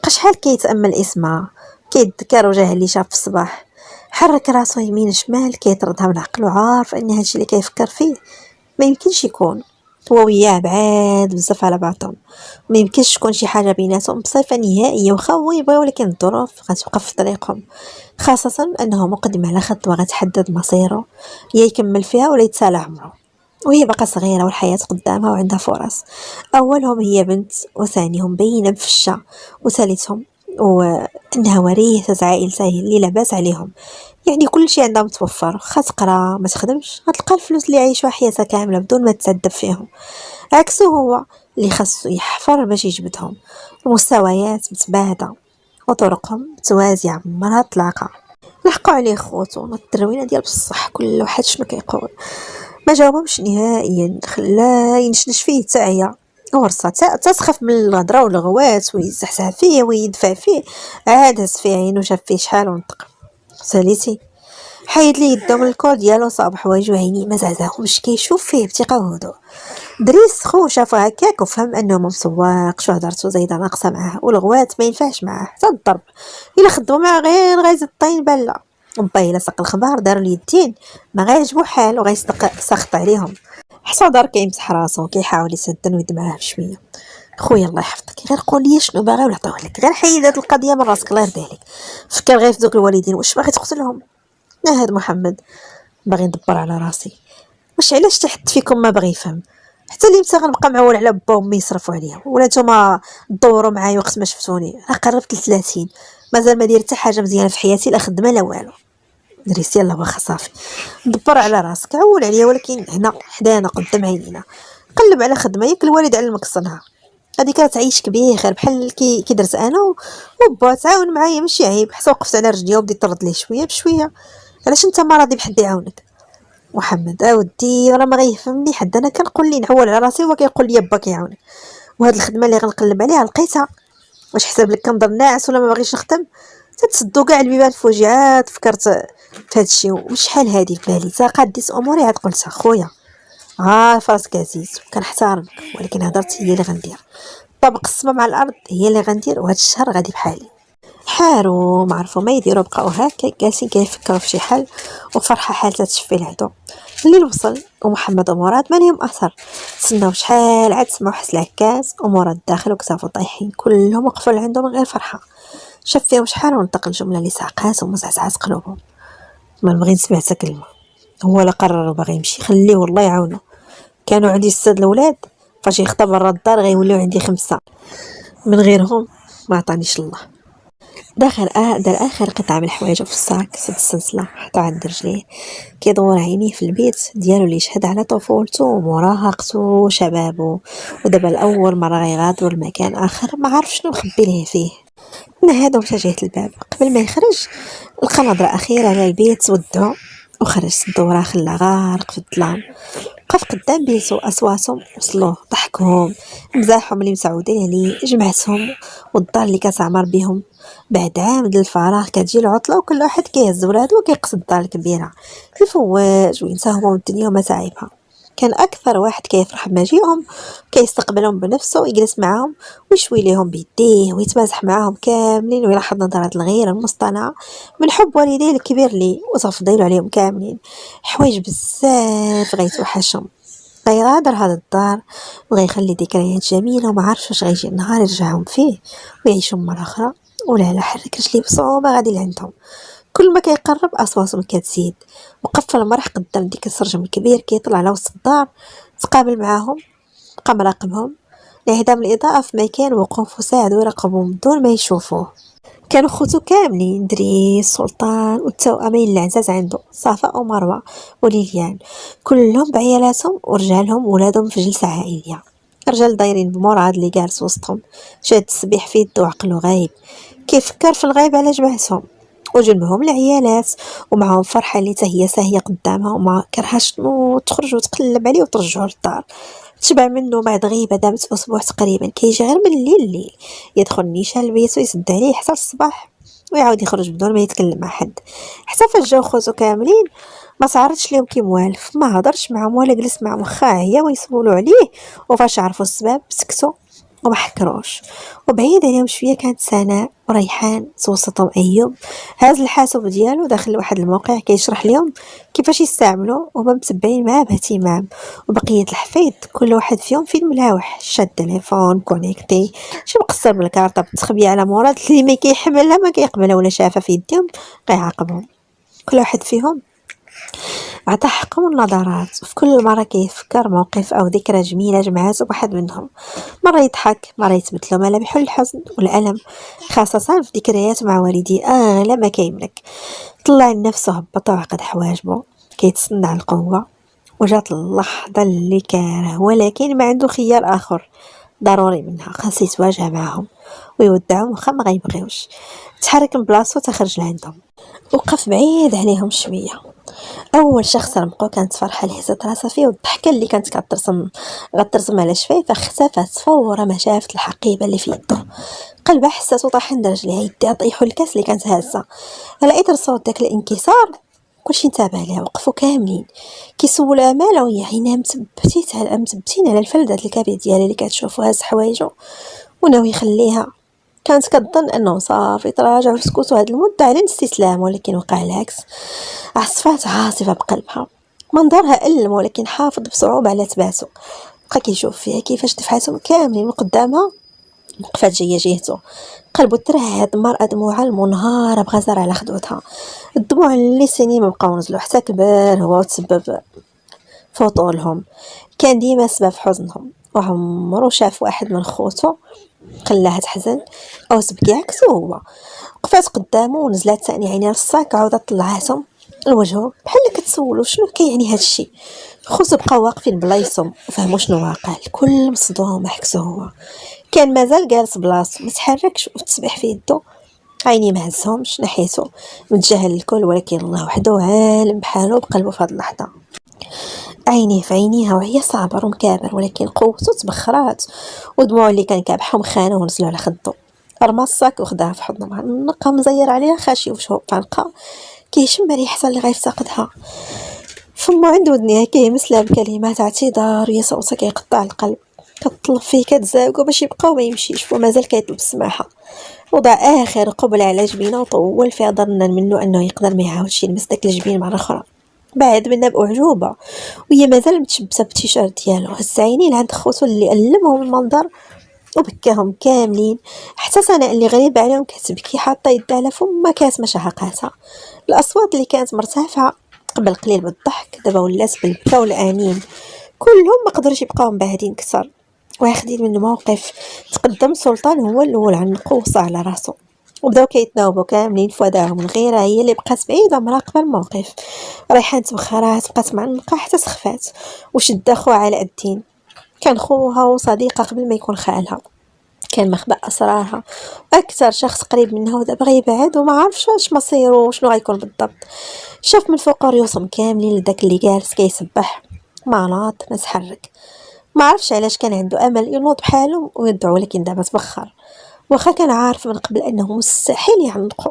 بقى شحال كيتامل اسمها كيتذكر وجه اللي شاف في الصباح. حرك راسو يمين شمال كيطردها من عقلو، عارف ان هادشي اللي كيفكر فيه ما يمكنش يكون. هو وياه بعاد بزاف على بعضهم، ما يمكنش تكون شي حاجه بيناتهم بصفه نهائيه. واخا هو يبغي ولكن الظروف غتبقى في طريقهم، خاصه انه مقدم على خطوه غتحدد مصيره، يا يكمل فيها ولا يتسالى عمره. وهي بقى صغيره والحياه قدامها وعندها فرص، اولهم هي بنت وثانيهم بينه مفشه وثالثهم وانها وريثه عائلته اللي لاباس عليهم. يعني كل شيء عندها متوفر، خا تقرا ما تخدمش غتلقى الفلوس اللي يعيشوا حياتها كامله بدون ما تتعذب فيهم. عكسه هو اللي خاصو يحفر باش يجبدهم. المستويات متباعده وطرقهم متوازيه، عمرها تلاقى. لحقوا عليه خوتو الدروينه ديال بصح كل واحد شنو كيقول، ما جاوبهمش نهائيا، خلاه ينشنش فيه حتى عيا ورصة تسخف من الهضره والغوات ويزحزح فيه ويدفع فيه. عاد هز فيه عينو شاف فيه شحال ونطق. ساليتي حيد لي يدو من الكول ديالو، صاب حوايجو عيني ما زعزعهمش كيشوف فيه بثقه وهدوء. دريس خو شافو هكاك وفهم انه مسواقش وهضرتو زايده ناقصه معاه، والغوات ما ينفعش معاه حتى الضرب، الا خدموا معاه غير غيزيد الطين بله. وبا الا ساق الخبار داروا اليدين ما غيعجبو حال وغيصدق سخط عليهم. حتى دار كيمسح راسو كيحاول يسدن ويد معاه بشويه. خويا الله يحفظك غير قول لي شنو باغي ونعطيوه لك، غير حيد هاد القضيه من راسك الله يرضي عليك. فكر غير في دوك الوالدين، واش باغي تقتلهم؟ هاد محمد باغي ندبر على راسي، واش علاش تحت فيكم ما باغي يفهم؟ حتى اللي متى غنبقى معول على با وامي يصرفوا عليا ولا نتوما دوروا معايا وقت ما شفتوني؟ راه قربت ل 30 مازال ما دير حتى حاجه مزيانه في حياتي، لا خدمه لا والو. دريس يلا واخا صافي دبر على راسك، عول عليا ولكن هنا حدانا قدام عينينا. قلب على خدمه ياك الوالد علمك الصنعه. هذيك راه تعيشك بخير بحال كي درت انا وبا تعاون معايا ماشي عيب، حتى وقفت على رجلي وبديت ترد ليه شويه بشويه. علاش انت ما راضي بحد يعاونك؟ محمد اودي راه ما غيفهمني حد، انا كنقول ليه نحول على راسي وهو كيقول لي با كيعاونك. وهاد الخدمه اللي غنقلب عليها لقيتها، واش حساب لك كنضر ناعس ولا ما باغيش نخدم؟ تتسدوا كاع البيبان الفوجعات. فكرت في هادشي وشحال هادي في بالي تا قاديت اموري عاد قلتها خويا عارف راسك عزيز وكنحترمك، ولكن هضرت هي اللي غندير. طبق السما مع الارض هي اللي غندير، وهاد الشهر غادي بحالي. حاروا ما عرفوا ما يديروا، بقاو هكا جالسين كيفكروا في شي حل، وفرحه حالتها تشفي العدو. الليل وصل ومحمد ومراد ما ليهم اثر. تسناو شحال عاد سمعوا حس العكاز ومراد داخل وكتافو طايحين، كلهم وقفوا لعندهم من غير فرحه. شاف فيهم شحال ونطق الجمله اللي سعقات ومزعزعات قلوبهم. ما نبغي نسمع حتى كلمه. هو لا قرر باغي يمشي خليه والله يعاونو. كانوا عندي 6 الاولاد، فاش يخطب برا الدار غيوليو عندي 5. من غيرهم ما عطانيش الله. دار اخر قطعه من حوايجه في الصاك، سد السلسله حتى عند رجليه. كيدور عينيه في البيت ديالو اللي يشهد على طفولته ومراهقته وشبابه، ودابا الاول مره غيغادروا المكان اخر ما عارف شنو مخبي ليه فيه. نهاد ومشى جهه الباب. قبل ما يخرج لقى نظره اخيره على البيت ودعو وخرج. الدورة خلى غارق في الظلام. وقف قدام بيتو، اصواتهم وصلوه، ضحكهم مزاحهم اللي متعودين عليه جمعتهم، والدار اللي كتعمر بهم بعد عام ديال الفراغ كتجي العطله وكل واحد كيهز ولادو وكيقصد الدار الكبيره الفواج وينسى هموم الدنيا ومتاعبها. كان اكثر واحد كيفرح بمجيئهم، كيستقبلهم بنفسه ويجلس معاهم ويشوي ليهم بيديه ويتمازح معاهم كاملين، ويلاحظ نظرات الغيره المصطنعه من حب والديه الكبير ليه وتفضيله عليهم كاملين. حوايج بزاف غيتوحشهم. غيغادر هاد الدار وغيخلي ذكريات جميله، وما عارفش واش غيجي النهار يرجعهم فيه ويعيشهم مره اخرى ولا. لا حرك رجليه بصعوبه غادي لعندهم. كل ما كيقرب اصواتهم كتزيد. وقف المرح قدام ديك السرجم الكبير كيطلع على وسط الدار، تقابل معاهم، بقى مراقبهم. انعدام الاضاءه في مكان وقوفه ساعد ويراقبهم بدون ما يشوفوه. كانوا خوتو كاملين، دريس سلطان والتوأمين العزاز عنده صفاء ومروة وليليان، كلهم بعيالاتهم ورجالهم ولادهم في جلسة عائلية. رجال دايرين بمراد اللي جالس وسطهم، شاد السبيح في يدو عقلو غايب، كيفكر في الغايب على جمعتهم. وجنبهم العيالات ومعهم فرحة اللي هي ساهية قدامها وما كرهاش تخرج وتقلب عليه وترجعو للدار. تشبع منه بعد غيبة دامت أسبوع تقريبا، كيجي غير من الليل يدخل نيشان البيت ويسد عليه حتى الصباح ويعاود يخرج بدون ما يتكلم مع حد. حتى فاش جاو خوتو كاملين ما تعرضش ليهم كي موالف، ما هضرش معهم ولا جلس معهم، واخا عيا ويسولوا عليه وفاش عرفوا السبب سكتوا وما حكروش. وبعيد عليهم شويه كانت سناء وريحان، توسطهم ايوب هاز الحاسوب ديالو داخل واحد الموقع كيشرح لهم كيفاش يستعملوا وهما متبعين معاه باهتمام. وبقيه الحفيد كل واحد فيهم في الملاوح، شاد التليفون كونيكتي، شي مقصر بالكارطه بالتخبيه على مراد اللي ما كيحملها ما كيقبلها ولا شافها في يدهم غيعاقبهم. كل واحد فيهم عطى حقهم النظرات، وفي كل مرة كيفكر موقف أو ذكرى جميلة جمعات واحد منهم. مرة يضحك، مرة يتبدلوا ملامح الحزن والألم، خاصة في ذكريات مع والدي أغلى ما كيملك. طلع لنفسه هبط وعقد حواجبه كيتصنع القوة، وجات اللحظة اللي كاره ولكن ما عنده خيار آخر ضروري منها، خاص يتواجه معهم ويودعهم واخا ما غيبغيوش. تحرك من بلاصتو تخرج لعندهم، وقف بعيد عليهم شويه. اول شخص رمقو كانت فرحه اللي هزت راسها فيه، والضحكه اللي كانت غترسم على شفايفها اختفت فور ما شافت الحقيبه اللي في يده. قلبها حسات وطاح عند رجليها، يديها طيحوا الكاس اللي كانت هازه. على اثر صوت داك الانكسار كلشي انتبه ليها، وقفوا كاملين كيسولوها مالها وهي عينها متبتين على الفلذات الكبير ديالها اللي كتشوفوا هاز حوايجو وناوي يخليها. كانت كتظن انه صافي تراجع وسكوت هاد المده على الاستسلام، ولكن وقع العكس. عصفات عاصفه بقلبها، منظرها ألم ولكن حافظ بصعوبه على تباسه. بقى كيشوف فيها كيفاش دفعتهم كاملين من قدامها وقفات جايه جهته. قلبو ترعد، المرأة دموعها المنهارة بغزر على خدوتها، الدموع اللي سنين ما بقاو نزلوا حتى كبر هو وتسبب في طولهم. كان ديما سبب في حزنهم، وعمرو شاف واحد من خوتو خلاها تحزن او تبكي عكسو هو. وقفات قدامه ونزلات ثاني عينيها في الصاك، عاودت طلعاتهم لوجهو بحال كتسولو شنو كيعني هاد الشيء. خوتو بقاو واقفين بلايصهم وفهموا شنو واقع. الكل مصدوم حكسو هو كان مازال جالس بلاصتو متحركش والتسبيح في يدو. عيني ما هزهمش ناحيتو متجاهل الكل، ولكن الله وحده عالم بحالو بقلبو في هاد اللحظه. عينيه في عينيها وهي صابر ومكابر، ولكن قوته تبخرات ودموع اللي كان كابحهم خانوه ونزلوا على خدو. رمى الصاك وخداها في حضنه معنقه مزير عليها خاشي وجهو فعنقه كيشم ريحتها اللي غيفتقدها. فمو عند ودنيها كيمس لها بكلمات اعتذار ويا صوته كيقطع القلب. كتطلب فيه كتزاوقو باش يبقى وما يمشيش، ومازال كيطلب السماحه. وضع اخر قبل على جبينه وطول فيها ظنا منه انه يقدر ما يعاودش يلمس داك الجبين مره اخرى. بعد منها بأعجوبة وهي مازال متشبسه بالتيشيرت ديالو. هز عينيه لعند خوتو اللي ألمهم المنظر وبكاهم كاملين. حتى سناء اللي غريب عليهم كتبكي حاطه يدها على فمها كاتمه شهقاتها. الاصوات اللي كانت مرتفعه قبل قليل بالضحك دابا ولات بالبكا والانين. كلهم ما قدروش يبقاو مبعدين كثر واخدين من الموقف. تقدم سلطان هو الاول عنقو وصى على راسو وبداو كيتناوبوا كاملين في وداعهم. الغيره هي اللي بقات بعيده مراقبه الموقف. ريحان تبخرات بقات معنقه حتى سخفات وشد خوها على الدين. كان خوها وصديقه قبل ما يكون خالها، كان مخبأ أسرارها أكثر شخص قريب منها، ودابا غيبعد وما عارفش واش مصيرو وشنو غيكون بالضبط. شاف من فوق ريوسهم كاملين لداك اللي جالس كيسبح ما ناض ما تحرك. ما عرفش علاش كان عنده امل ينوض بحالهم ويدعو، ولكن دابا تبخر. واخا كان عارف من قبل انه مستحيل يعنقو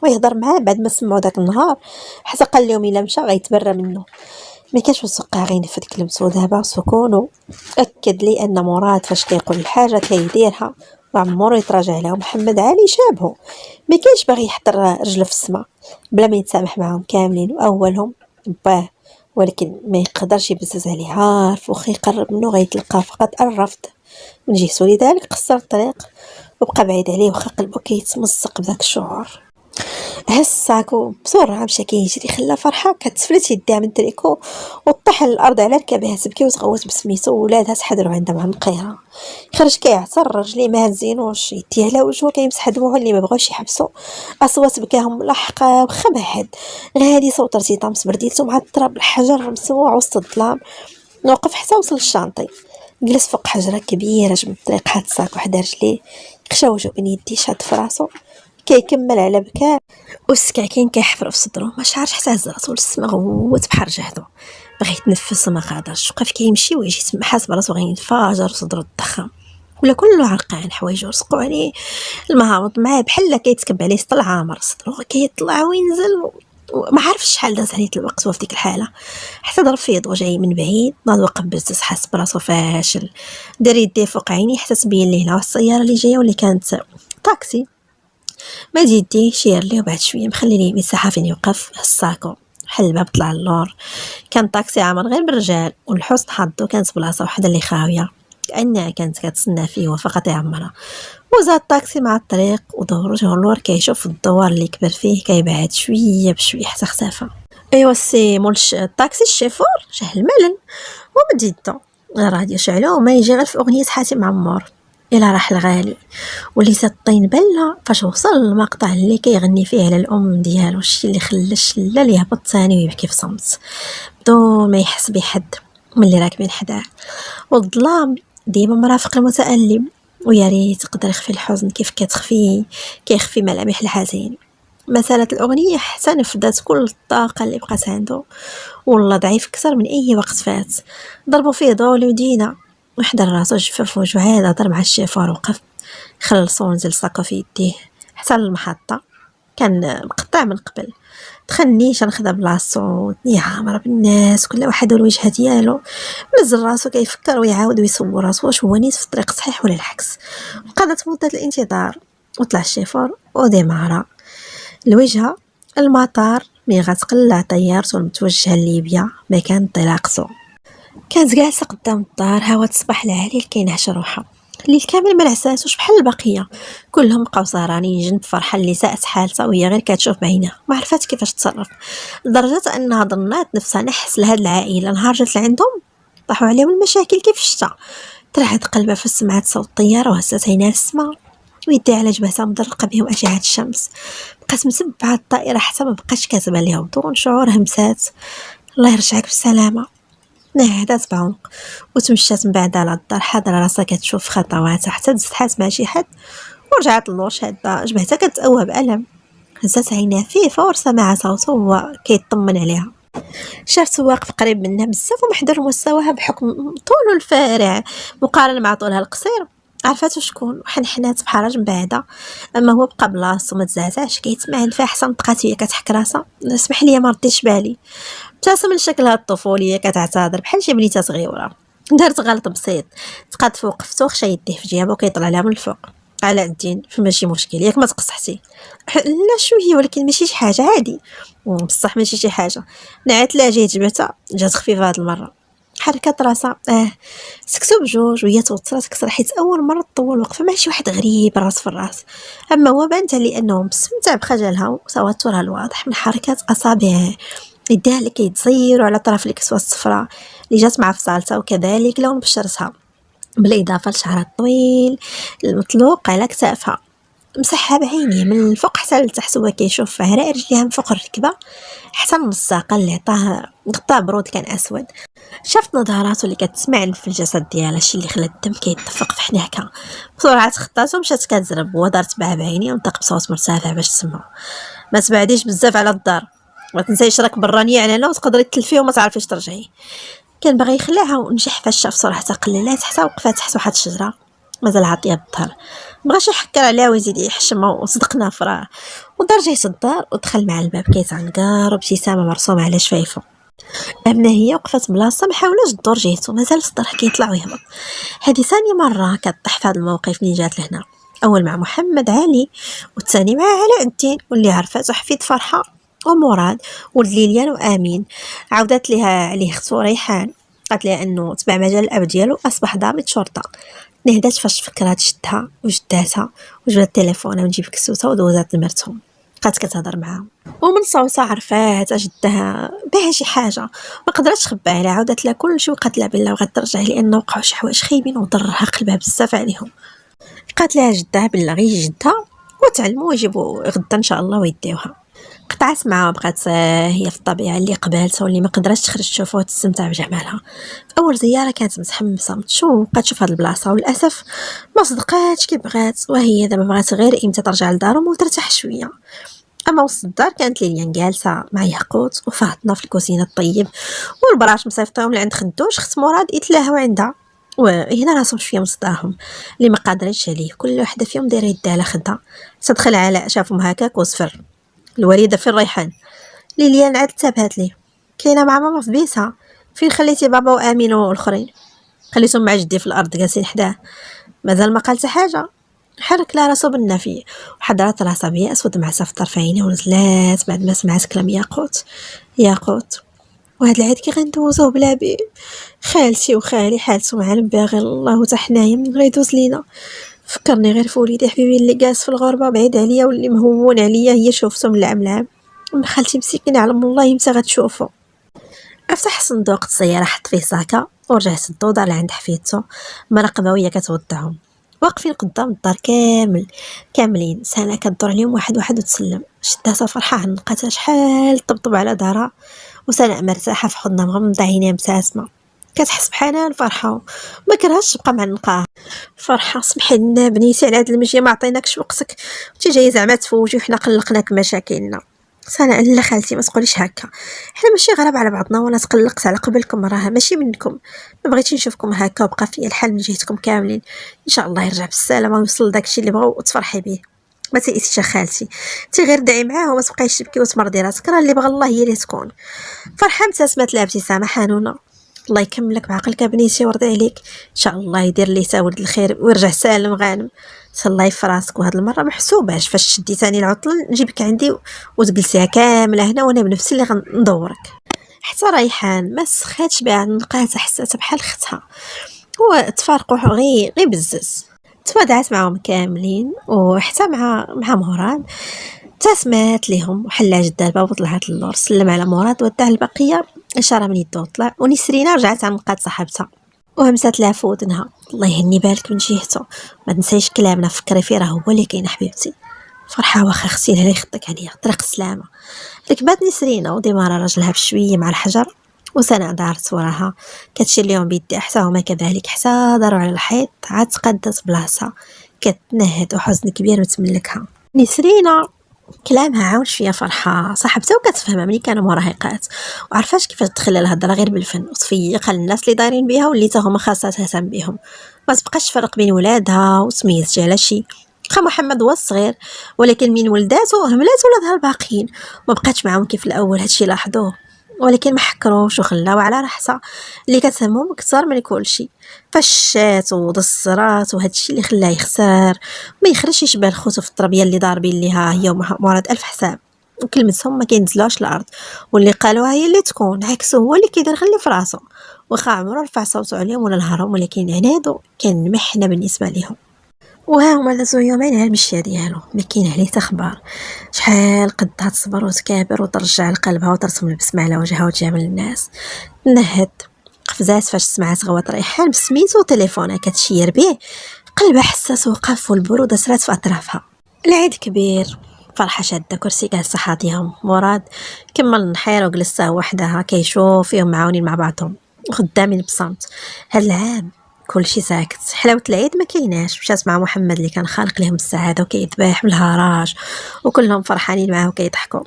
ويهضر معاه بعد ما سمعوا داك النهار، حتى قال لهم الا مشى غيتبرى منه. ما كانش متوقع غينفذ كلمته. دابا سكونه اكد لي ان مراد فاش كيقول الحاجه كيديرها وعمرو يتراجع لها. محمد علي شابهه ما كانش باغي يحضر رجله في السما بلا ما يتسامح معهم كاملين واولهم باه، ولكن ما يقدرش يبزز عليه. عارف وخا يقرب منه غيتلقى فقط الرفض من جهته، لذلك قصر الطريق وبقى بعيد عليه وخا قلبه كيتمزق بداك الشعور. هز ساكو بسرعة مشى كيجري، خلى فرحة كتفلت يديها من تريكو وطاح على الأرض على ركبها تبكي وتغوت بسميتو. ولادها تحضروا عندها مع النقيرة. خرج كيعصر رجليه ما هزينوش، يديه على وجهو كيمسح دموعو اللي ما بغاوش يحبسو. اصوات بكاهم ملحقه وخا بعد غادي صوت ارتطام برديتو مع التراب الحجر مسموع وسط الظلام. وقف حتى وصل للشانطي، جلس فوق حجره كبيره جنب الطريق حاط ساك وحده رجليه، خشى وجهو بين يديه شاد في راسو كيكمل على بكاء والسكاكين كيحفر في صدرو. ما شعرش حتى هز راسو للسما غوت بحال جهدو، بغى يتنفس وما قادرش. وقف كيمشي ويجي تما حاس براسو غينفجر وصدرو الضخم ولا كله عرقان حوايجو رزقو عليه. المهابط معاه بحال كيتكب عليه سط العامر، صدرو كيطلع وينزل وما عارفش شحال داز عليه الوقت. وفي ديك الحاله حتى ضرب فيه ضو جاي من بعيد، ناض وقبز حس براسو فاشل. دار يديه فوق عينيه حتى تبين ليه نوع السياره اللي جايه واللي كانت طاكسي. مد يديه شير ليه وبعد شويه مخلي ليه مساحه فين يوقف. الساكو حل الباب طلع اللور، كان طاكسي عامر غير بالرجال، والحسن حظو كانت بلاصه وحده اللي خاويه كأنها كانت كتسنى فيه وفقط يعمرها. وزاد الطاكسي مع الطريق ودور وجهه اللور كيشوف الدوار اللي كبر فيه كيبعد شويه بشويه حتى اختفى. ايوا سي مولش الطاكسي الشيفور جاه الملل ومد يدو الراديو شعلو وما يجي غير في اغنيه حاتم عمار الى راح الغالي، واللي الطين بله فاش وصل المقطع اللي كيغني فيه على الام ديالو، الشيء اللي خلى الشلال يهبط ثاني ويبكي في صمت بدون ما يحس بحد من اللي راكبين حداه. والظلام ديما مرافق المتألم، ويا ريت يقدر يخفي الحزن كيف كيخفي ملامح الحزين. مثلا الأغنية حتى نفذت كل الطاقة اللي بقات عنده، والله ضعيف أكثر من أي وقت فات. ضربوا فيه ضوء المدينة وحضر راسو جفف وجهو عاد هضر مع الشيفور، وقف خلصو ونزل ساكو في يديه حتى المحطة. كان مقطع من قبل، دخلنيش نخدم بلاصتو الدنيا عامرة بالناس كل واحد والوجهة ديالو. نزل راسو كيفكر ويعاود ويصور راسو واش هو نيت في الطريق صحيح ولا العكس. قضت مدة الانتظار وطلع الشيفور وديمارا الوجهة المطار مي غتقلع طيارته المتوجهة لليبيا مكان انطلاقته. كانت جالسة قدام الدار هوا الصباح العالي اللي كينعش روحها. الليل كامل ما نعساتوش بحال البقيه، كلهم بقاو سهرانين جنب فرحه اللي ساءت حالتها وهي غير كتشوف بعينها ما عرفات كيفاش تتصرف، لدرجه انها ظنات نفسها نحس لهاد العائله. نهار جات لعندهم طاحوا عليهم المشاكل كيف الشتا. ترعد قلبها فسمعت صوت الطياره وهزت عينها للسما ويدي على جبهتها مدرقه بهم اشعه الشمس. بقات متبعه الطائره حتى ما بقاش كاتبان ليها بدون شعور همسات. الله يرجعك بالسلامه. نهدات بعمق وتمشات من بعد على الدار حاضره راسها كتشوف خطواتها حتى تزحات مع شي حد ورجعت للور شاده جبهتها كتأوه بألم. هزات عينيها فيه فور سمع صوته وهو كيطمن عليها. شافت واقف قريب منها بزاف ومحضر مستواها بحكم طوله الفارع مقارنة مع طولها القصير. عرفاتو شكون وحنحنات بحال راجل بعيدة. اما هو بقى بلاصتو ما تزعزعش كيتسمع الفاحشه بقات هي كتحك راسها. اسمح لي ما رديتش بالي. ابتسم من شكلها الطفوليه كتعتذر بحال شي بنيته صغيره. درت غلط بسيط. تقاد وقفتو خشى يديه في جيبو كيطلع لها من الفوق. علاء الدين ماشي مشكل ياك ما تقصحتي. لا شويه ولكن ماشي شي حاجه عادي. بصح ماشي شي حاجه. نعت لها جهه جبهتها جات خفيفه هاد المره. حركات راسها سكتوا بجوج وهي توترات كثر حيت اول مره تطول وقفه مع شي واحد غريب راس في الراس. اما هو بانت عليه انه مستمتع بخجلها وتوترها الواضح من حركات اصابعه يديها اللي كيتزيروا على طرف الكسوه الصفراء اللي جات مع فصالتها وكذلك لون بشرتها بالاضافه لشعرها الطويل المطلوق على كتافها. مسحها بعينيه من الفوق حتى لتحت وهو كيشوف عراء رجليها من فوق الركبه حتى من الساق اللي غطاه برود كان اسود. شافت نظاراته اللي كتسمع في الجسد ديالها الشيء اللي خلى الدم كيتدفق في حناكها. بسرعه خطاتو مشات كتزرب ودارت بها بعينيه ونطق بصوت مرتفع باش تسمع. ما تبعديش بزاف على الدار ما تنسايش راك برانيه علينا وتقدري تلفيه وما تعرفيش ترجعي. كان باغي يخلعها ونجح فاش شاف صراحه قللات حتى وقفات تحت واحد الشجره مازال عاطيه بالظهر. بغاش يحكر عليها ويزيد يحشمها وصدقنا فراه ودار جهه الدار ودخل مع الباب كيتعنقر وابتسامه مرسومه على شفايفه. امنا هي وقفت بلاصه ما حاولش تدور جهته مازال الصدر كيطلع ويهبط. هذه ثاني مره كطيح في هذا الموقف ملي جات لهنا. اول مع محمد علي والثاني مع علاء الدين واللي عرفته حفيد فرحه ومراد ولد ليليان وامين. عاودت لها عليه اختو ريحان قالت لها انه تبع مجال الاب ديالو اصبح ضابط شرطه. نهدات فاش فكرات شدها وجداتها وجبدت تليفونها ونجيب كسوتها ودوزات لمرتهم. بقات كتهضر معاهم ومن صوتها عرفات جدها بها شي حاجه ما قدرتش تخبى عليها. عاودت لها كلشي وقالت لها بلا بغات ترجع لانه وقعوا شي حوايج خايبين وضرها قلبها بزاف عليهم. قالت لها جدها بلا غير جدها وتعلموا ويجيبوا غدا ان شاء الله ويديوها. قطعت معها وبقات هي في الطبيعه اللي قبالتها واللي ما قدرتش تخرج تشوفها وتستمتع بجمالها. في اول زياره كانت متحمسه متشوقه تشوف هاد البلاصه وللاسف ما صدقاتش كي بغات وهي دابا بغات غير امتى ترجع لدارهم وترتاح شويه. اما وسط الدار كانت ليليان جالسه مع ياقوت وفاطمه في الكوزينه الطيب والبراش مصيفطهم لعند خدوش خت مراد يتلاهوا عندها. وهنا راسهم شويه مصداهم اللي ما قادرينش عليه كل وحده فيهم دايره يدها على خدها. تدخل علاء شافهم هكاك وصفر. الوليده في الريحان. ليليان عاد تابعت لي كاينه مع ماما في بيتها. فين خليتي بابا وامين والاخرين؟ خليتهم مع جدي في الارض جالسين حداه. مازال ما قالت حاجه. حرك لها راسو بالنافيه وحضرت راسها بيا اسود معسى في طرف عينيه ونزلات بعد ما سمعت كلام ياقوت. وهاد العيد كي غندوزوه بلا بيه. خالتي وخالي حالتهم عالم باغي الله حتى حنايا من غير يدوز لينا. فكرني غير في وليدي حبيبي اللي جالس في الغربه بعيد عليا واللي مهون عليا هي شوفته من العام. أم خالتي مسكينه على الله متى غتشوفو. افتح صندوق السياره حط فيه ساكا ورجع سدو دار لعند حفيدته مراقبه وهي كتودعهم. واقفين قدام الدار كاملين سنه كدور عليهم واحد وتسلم. شداتها فرحه عنقتها شحال طبطب على دارها وسناء مرتاحه في حضنها مغمضه عينيها مبتسمه كتحس بحنان الفرحه ما كرهتش تبقى معنقاها. فرحه سمحي لنا بنيتي على هاد المجيه ما عطيناكش وقتك انت جاي زعما تفوجي وحنا قلقناك مشاكلنا. سناء لا خالتي ما تقوليش هكا حنا ماشي غراب على بعضنا وانا تقلقت على قبلكم راها ماشي منكم. ما بغيتش نشوفكم هكا وبقى فيا الحال من جهتكم كاملين. ان شاء الله يرجع بالسلامه ويوصل داكشي اللي بغاو وتفرحي به. ما تيأسيش خالتي انت غير دعي معاه وما تبقايش تبكي وتمرضي راسك راه اللي بغى الله هي اللي تكون. فرحه ابتسمت لها ابتسامه حنونه. الله يكملك بعقلك بنيتي ورضي عليك ان شاء الله يدير لي تا ولد الخير ويرجع سالم غانم. الله يفراسك راسك وهاد المره محسوباش فاش شدي ثاني العطل نجيبك عندي وتجلسيها كامله هنا وانا بنفسي اللي غندورك. حتى ريحان ما سخاتش بها نقاتها حساتها بحال اختها. هو تفارقوا غير بزز. تفادعت معهم كاملين وحتى مع مراد. ابتسمت ليهم وحلها جدها الباب وطلعت للور سلم على مراد ودع البقيه اشاره من يدو طلع ونسرينا رجعت عنقات صاحبتها. وهمسات لها في ودنها: الله يهني بالك من جهته، ما تنسيش كلامنا، فكري فيه راه هو اللي كاين حبيبتي. فرحة: واخا اختي لا يخطيك عليا، طريق السلامة. ركبات نسرينة ودمار راجلها بشوية مع الحجر، وسناء دارت وراها كتشير ليهم بيدي حتى هما كذلك، حتى داروا على الحيط عاد تقدت بلاصتها كتنهد وحزن كبير متملكها. نسرينة كلامها عاون شويه فرحه صاحبتها وكتفهمها ملي كانوا مراهقات، وعرفاش كيفاش تدخل الهضره غير بالفن وتفيقها للناس اللي دايرين بها واللي تا هما خاصها تهتم بهم. ما تبقاش تفرق بين ولادها وتميز على شي. خا محمد هو الصغير، ولكن من ولداتو هملات ولادها الباقيين، ما بقاتش معاهم كيف الاول، هادشي لاحظوه، ولكن ما حكروش وخلاو على راحتها اللي كتهمهم اكثر من كل شيء. فشات وضصرات، وهادشي اللي خلاه يخسر ما يخرجش يشبه الخوتو في التربيه اللي ضاربين ليها هي ومراد الف حساب، وكلمتهم ما كينزلوش الارض، واللي قالوها هي اللي تكون، عكسو هو اللي كيدير غير اللي في راسو. واخا عمرو رفع صوته عليهم ولا نهارهم، ولكن عنادو كان محنه بالنسبه ليهم. وها هما دازو يومين على المشيه ديالو، ما كاين عليه تخبار. شحال قدها تصبر وتكابر وترجع لقلبها وترسم البسمه على وجهها وتجامل الناس. نهد قفزات فاش سمعت غوات ريحان بسميتو وتليفونها كتشير بيه، قلبها حساس وقف والبرودة سرات في أطرافها. العيد كبير، فرحة شادة كرسي جالسة حاضيهم، مراد كمل النحير وجلس وحدها كيشوف فيهم معاونين مع بعضهم وخدامين بصمت. هاد العام كلشي ساكت، حلاوة العيد ما كايناش. مشات مع محمد اللي كان خالق لهم السعادة وكيذبح بالهراج، وكلهم فرحانين معاه وكيضحكوا.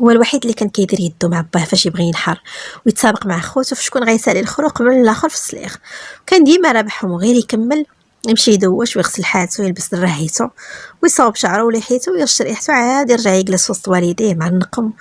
هو الوحيد اللي كان كيدير يدو مع باه فاش يبغي ينحر ويتسابق مع خوتو في شكون غيسالي الخروق قبل الاخر في السليخ. كان ديما رابحهم وغير يكمل يمشي يدوش ويغسل حاتو ويلبس دراهيتو ويصاوب شعره ولحيته ويغسل ريحته، عاد يرجع يجلس وسط والديه مع النقم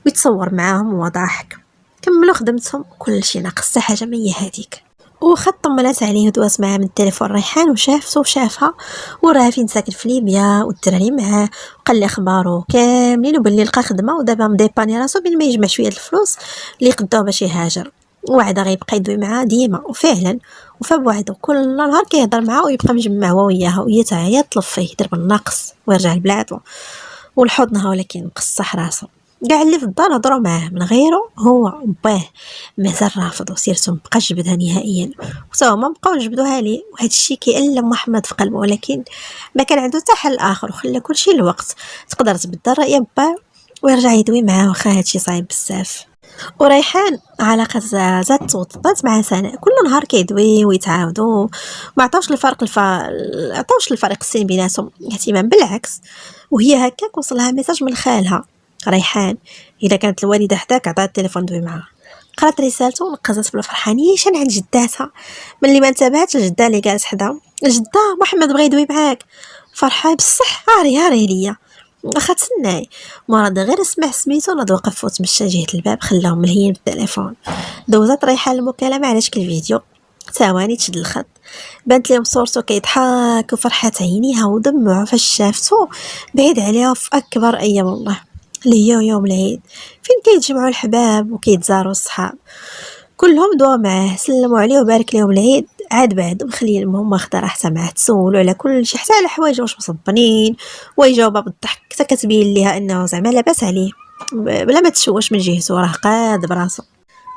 ويتصور معاهم وهو ضاحك. كملوا خدمتهم كلشي ناقص حتى حاجه ما هي هذيك. وخد طمنات عليه ودواز معاه من التليفون ريحان وشافته وشافها وراه فين ساكن في ليبيا والدراري معاه، وقال لي اخبارو كاملين وباللي لقى خدمه ودابا مديباني راسو بين ما يجمع شويه الفلوس اللي يقدوه باش يهاجر، وعدا غيبقى يدوي معاه ديما. وفعلا وفا بوعدو كل نهار كيهضر معاه ويبقى مجمع هو وياها، وهي تا هي تطلب فيه يدير بالناقص ويرجع لبلادو والحضنها، ولكن مقصح راسو. كاع اللي في الدار هضروا معاه، من غيره هو باه مازال رافض وسيرته مبقاش جبدها نهائيا، وتا هما بقاو جبدوها ليه. وهذا الشيء كيألم محمد في قلبه، ولكن ما كان عنده حتى حل اخر وخلى كلشي الوقت. تقدر تبدل الرأي باه ويرجع يدوي معاه واخا هادشي صعيب بزاف. وريحان علاقة زادت وطبات مع سناء، كل نهار كيدوي ويتعاودوا، ما عطاوش عطاوش الفرق السن بيناتهم اهتمام، بالعكس. وهي هكاك وصلها ميساج من خالها ريحان: اذا كانت الوالده حداك عطات التليفون دوي معها. قرات رسالته ونقزت بلا فرحانيشان عند جداتها، ملي ما انتبهتش الجده اللي جالس حدا: جده محمد بغى يدوي معاك. فرحان: بصح هاري ليا واخا تسناي. مراد غير سمع سميتو ناض وقف وتمشى جهه الباب، خلاهم ملهيين بالتليفون. دوزات ريحان المكالمه على شكل فيديو، ثواني تشد الخط، بانت لهم صورته كيضحك وفرحات عينيها ودموعه فاش شافتو بعيد عليها في اكبر ايام الله اللي هي يوم العيد، فين كيتجمعوا الحباب وكيتزاروا الصحاب. كلهم دوا معاه سلموا عليه وبارك لهم العيد، عاد بعدهم خلي المهم واخده راحتها معاه، تسولوا على كل شيء حتى على حوايج واش مصبنين، ويجاوبها بالضحك حتى كتبين ليها انه زعما لاباس عليه بلا ما تشوش من جهته، راه قاد براسو.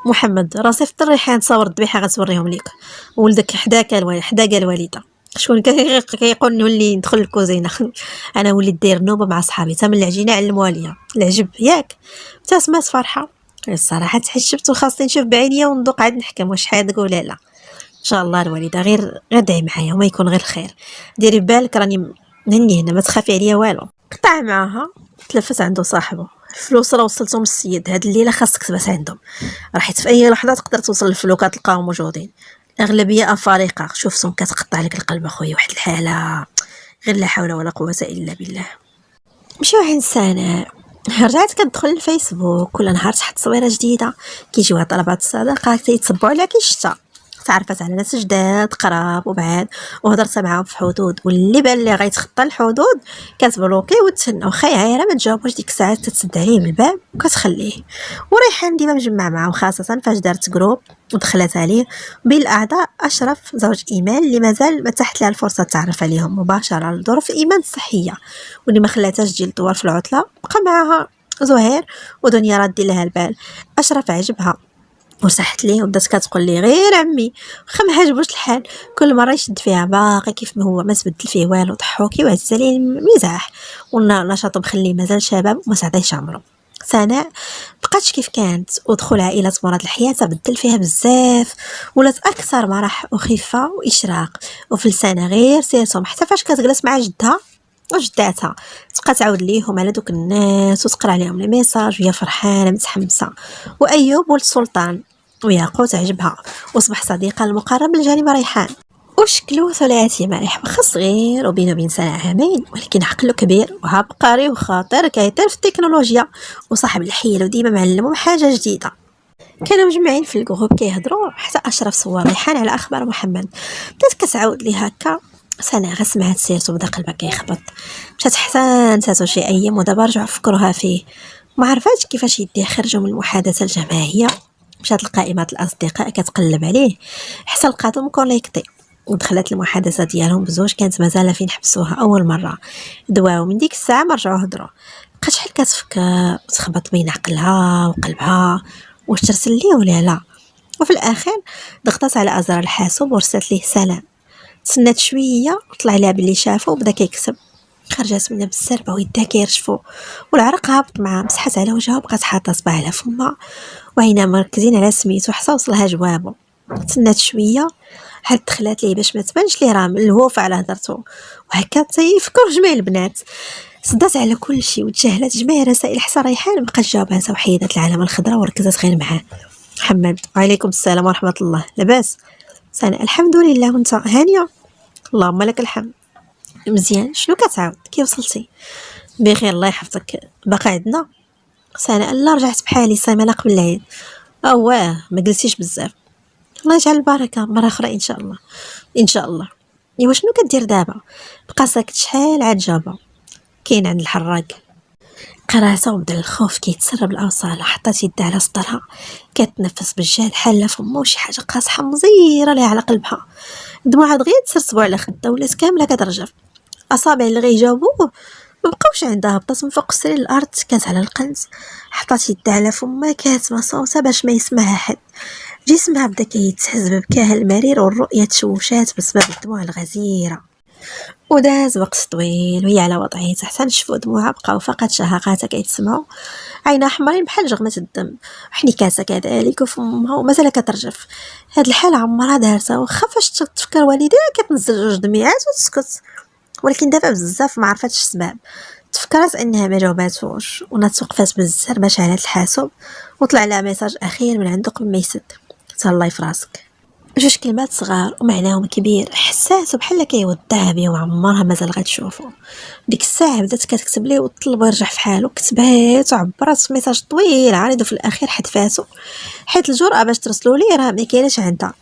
محمد: راه صيفط الريحان تصاور الذبيحه غتوريهم ليك، ولدك حداك الوالده شكون كيقول نولي ندخل الكوزينه انا وليت داير نوبه مع صحابي حتى من العجينه علموها ليا العجب ياك. حتى سمات فرحه: الصراحه تحشبت وخاصني نشوف بعينيا وندوق عاد نحكم واش حادق ولا لا. ان شاء الله الوالده غير دعي معايا وما يكون غير خير، ديري بالك راني مني هنا ما تخافي عليا والو. قطع معاها تلفت عنده صاحبه: الفلوس راه وصلتهم السيد، هاد الليله خاصك تبات عندهم، راحت في اي لحظه تقدر توصل الفلوكات تلقاهم موجودين، الاغلبيه افارقه، شوفتهم كتقطع لك القلب اخويا، واحد الحاله غير لا حول ولا قوه الا بالله. مشيو عند سناء، رجعت كتدخل الفيسبوك كل نهار تحط تصويره جديده، كيجيوها طلبات الصداقه كيتبعوا عليها كيشتا، تعرفت على ناس جداد قراب وبعاد وهضرت معاهم في حدود، واللي بان لي غيتخطى الحدود كتبلوكي وتسنى، وخا عايره ما تجاوبوش ديك الساعات تتسد عليه من الباب وكتخليه. وريحان ديما مجمع معاهم خاصه فاش دارت جروب ودخلت عليه بين الاعضاء اشرف زوج ايمان اللي مازال ما تحت لها الفرصه تعرف عليهم مباشره لظروف ايمان الصحيه، واللي ما خلاتهاش تجي للدوار في العطله. بقى معاها زهير ودنيا راد لها البال. اشرف عجبها وصحت ليه وبدات كتقول لي غير عمي واخا ما عجبوش الحال. كل مره يشد فيها باقي كيف ما هو، ما تبدل فيه والو. ضحوكي وعز عليه المزاح والنشاط مخليه مازال شباب وما تعطيهش عمره. سناء بقاتش كيف كانت، ودخول عائلة مراد الحياة بدل فيها بزاف، ولات أكثر مرح وخفة وإشراق. وفي لسانها غير سيرتهم، حتى فاش كتجلس مع جدها وجداتها تبقى تعاود ليهم على دوك الناس وتقرا عليهم لي ميساج وهي فرحانه متحمسه. وايوب ولد سلطان وياقوت عجبها وصبح صديقها المقرب لجانب ريحان. وشكلو ثلاثي مرح، واخا صغير وبينه وبين سنة عامين، ولكن عقله كبير وعبقري وخاطر كيطير في التكنولوجيا وصاحب الحيل وديما معلمهم حاجه جديده. كانوا مجمعين في الجروب كيهضروا، حتى اشرف صور ريحان على اخبار محمد. بدات كتعاود ليه هكا. سنة غير سمعت سيرته بدا قلبها كيخبط. مشات حتى نساتو شي ايام ودابا رجعوا فكروها فيه. ما عرفاتش كيفاش يديه خرجوا من المحادثه الجماعيه. مشات لقائمات الاصدقاء كتقلب عليه حتى لقاتو مكونيكتي، ودخلت المحادثه ديالهم بزوج كانت مازال فين حبسوها اول مره. دواو من ديك الساعه ما رجعوا هضروا. بقات شحال كتفكر وتخبط بين عقلها وقلبها واش ترسل ليه ولا لا. وفي الاخر ضغطت على ازرار الحاسوب ورسلت ليه سلام. تسنات شويه وطلع لها باللي شافه وبدا كيكسب. خرجت منها بالسربه ويدها كيرشفو والعرق هابط معاه. مسحت على وجهها وبقات حاطه صباع على فمها وعينها مركزين على سميتو حتى وصلها جوابه. تسنات شويه حد دخلات ليه باش ما تبانش ليه راه الهوفه على هضرته، وهكا تيفكر جميع البنات. صدات على كل شيء وتجاهلت جميع رسائل حتى ريحان مابقاش جاوبها. وحيدت العلامه الخضراء وركزت غير معاه. محمد وعليكم السلام ورحمه الله، لاباس؟ سنة الحمد لله، وانت هانيه؟ اللهم لك الحمد. مزيان، شنو كتعاود؟ كي وصلتي؟ بخير الله يحفظك. باقي عندنا؟ سنة لا رجعت بحالي صايمه قبل العيد. اواه ما جلسيش بزاف. الله يجعل البركه مره اخرى ان شاء الله. ان شاء الله. ايوا شنو كدير دابا؟ بقى ساكت شحال عاد جابه. كاين عند الحراق. قراصه وبدا الخوف كيتسرب الاوصال. حطات يدها على صدرها كتنفس بالجهد حاله فمو شي حاجه قاصحه مزيره ليها على قلبها. دموعها دغيا تسرسبوا على خدها ولات كامله كترجف. اصابع اللي غيجاوبوه مبقاوش عندها. هبطت من فوق السرير الارض كانت على القنت. حطات يدها على فمها كاتمه صوتها باش ما يسمعها حد. جسمها بدا كيتهز ببكاها المرير والرؤيه تشوشات بسبب الدموع الغزيره. وداز وقت طويل وهي على وضعيتها حتى نشفوا دموعها بقاو فقط شهقاتها كيتسمعوا. عينها حمرين بحال جغمه الدم، وحنيكاتها كذلك، وفمها ومازال كترجف. هاد الحاله عمرها دارتها، واخا فاش تفكر والديها كتنزل جوج دميعات وتسكت. ولكن دابا بزاف ما عرفتش السبب. تفكرت انها ما جاوباتوش ونات وقفات بالزر باش على الحاسوب وطلع لها ميساج اخير من عنده قبل ما يسد. تهلاي في راسك. جوج كلمات صغار ومعناهم كبير، حساس وبحال كيودعها بيه وعمرها مازال غتشوفو. ديك الساعه بدات كتكتب ليه وطلبو يرجع في حاله. كتبات وعبرت ميساج طويل عريض وفي الاخير حذفاتو حيت الجرأه باش ترسلو ليه راه ما كايناش عندها.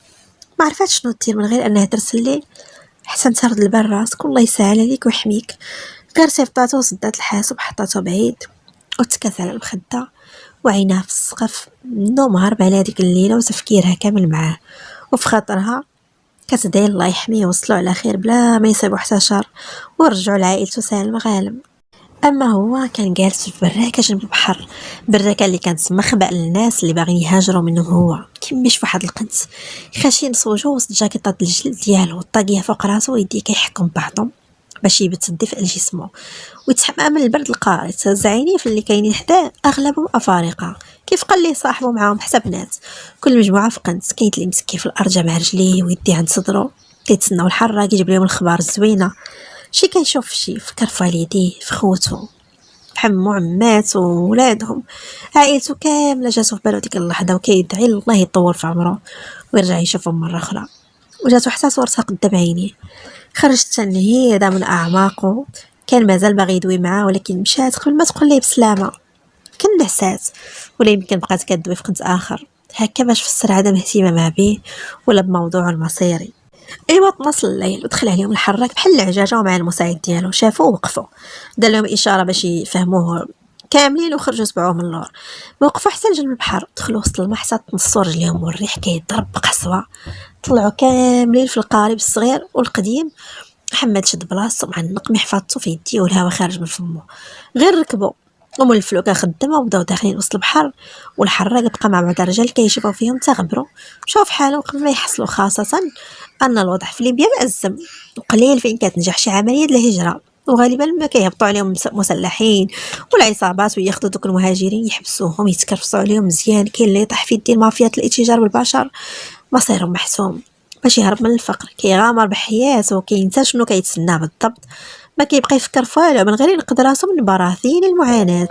ما عرفتش شنو دير من غير انها ترسل ليه. حسن ترد البال راسك والله يسهل عليك ويحميك. غير صيفطاتو وسدات الحاسوب حطاتو بعيد وتكات على المخده وعينها في السقف. النوم هرب على هذيك الليله وتفكيرها كامل معاه. وفي خاطرها كتدعي الله يحميه وصلوا على خير بلا ما يصيبوا حتى شر ورجعوا لعائلته سالم غالم. اما هو كان جالس في براكه جنب البحر، براكه اللي كانت مخبأ للناس اللي باغيين يهاجروا منه. هو كيميش في واحد القنت خاشين صوجو وسط جاكيطه الجلد ديالو والطاقيه فوق راسو ويديه كيحكم بعضهم باش يبت الدفء لجسمه ويتحمى من البرد القاري. الزعينيف اللي كاينين حداه اغلبهم افارقه، كيف قال لي صاحبه معاهم حتى بنات. كل مجموعه في قنت. كاين اللي مسكي في الارض مع رجليه ويديه عند صدره كيتسناو الحراق يجيب لهم الخبار الزوينه. شي كيشوف شي فكر في والديه، في خوتو، حمو عمات وولادهم. عائلته كامله جاتو في بالو ديك اللحظه وكيدعي الله يطول في عمره ويرجع يشوفهم مره اخرى. وجاتو حتى صورتها قدام عينيه. خرجت تنهيدا من اعماقه. كان مازال باغي يدوي معاه ولكن مشات قبل ما تقول ليه بسلامه. كان نعسات ولا يمكن بقات كدوي في قنت اخر هكا باش فسر عدم اهتمامها به ولا بموضوع المصيري. ايوا نص الليل ودخل عليهم الحراك بحال العجاجه ومع المساعد ديالو. شافوه وقفوا، دار لهم اشاره باش يفهموه كاملين وخرجوا تبعوه من اللور. وقفوا حتى لجنب البحر، دخلوا وسط الماء حتى تنصوا رجليهم والريح كيضرب بقسوه. طلعوا كاملين في القارب الصغير والقديم. محمد شد بلاصتو مع النق محفظته في يديه والهواء خارج من فمه. غير ركبوا ومول الفلوكه خدامه وبداو داخلين وسط البحر، والحراق بقى مع بعض الرجال كيشوفوا فيهم تغبروا، مشاو فحالهم قبل ما يحصلوا، خاصه ان الوضع في ليبيا مأزم، وقليل فين كتنجح شي عمليه الهجره، وغالبا ما كيهبطوا عليهم مسلحين والعصابات وياخذوا دوك المهاجرين يحبسوهم يتكرفسوا عليهم مزيان. كاين اللي يطيح في يدين مافيات الاتجار بالبشر، مصيرهم محسوم. باش يهرب من الفقر كيغامر بحياته وكينسى شنو كيتسناه بالضبط، ما كيبقى يفكر في والو من غير ينقذ راسو من براثين المعاناة.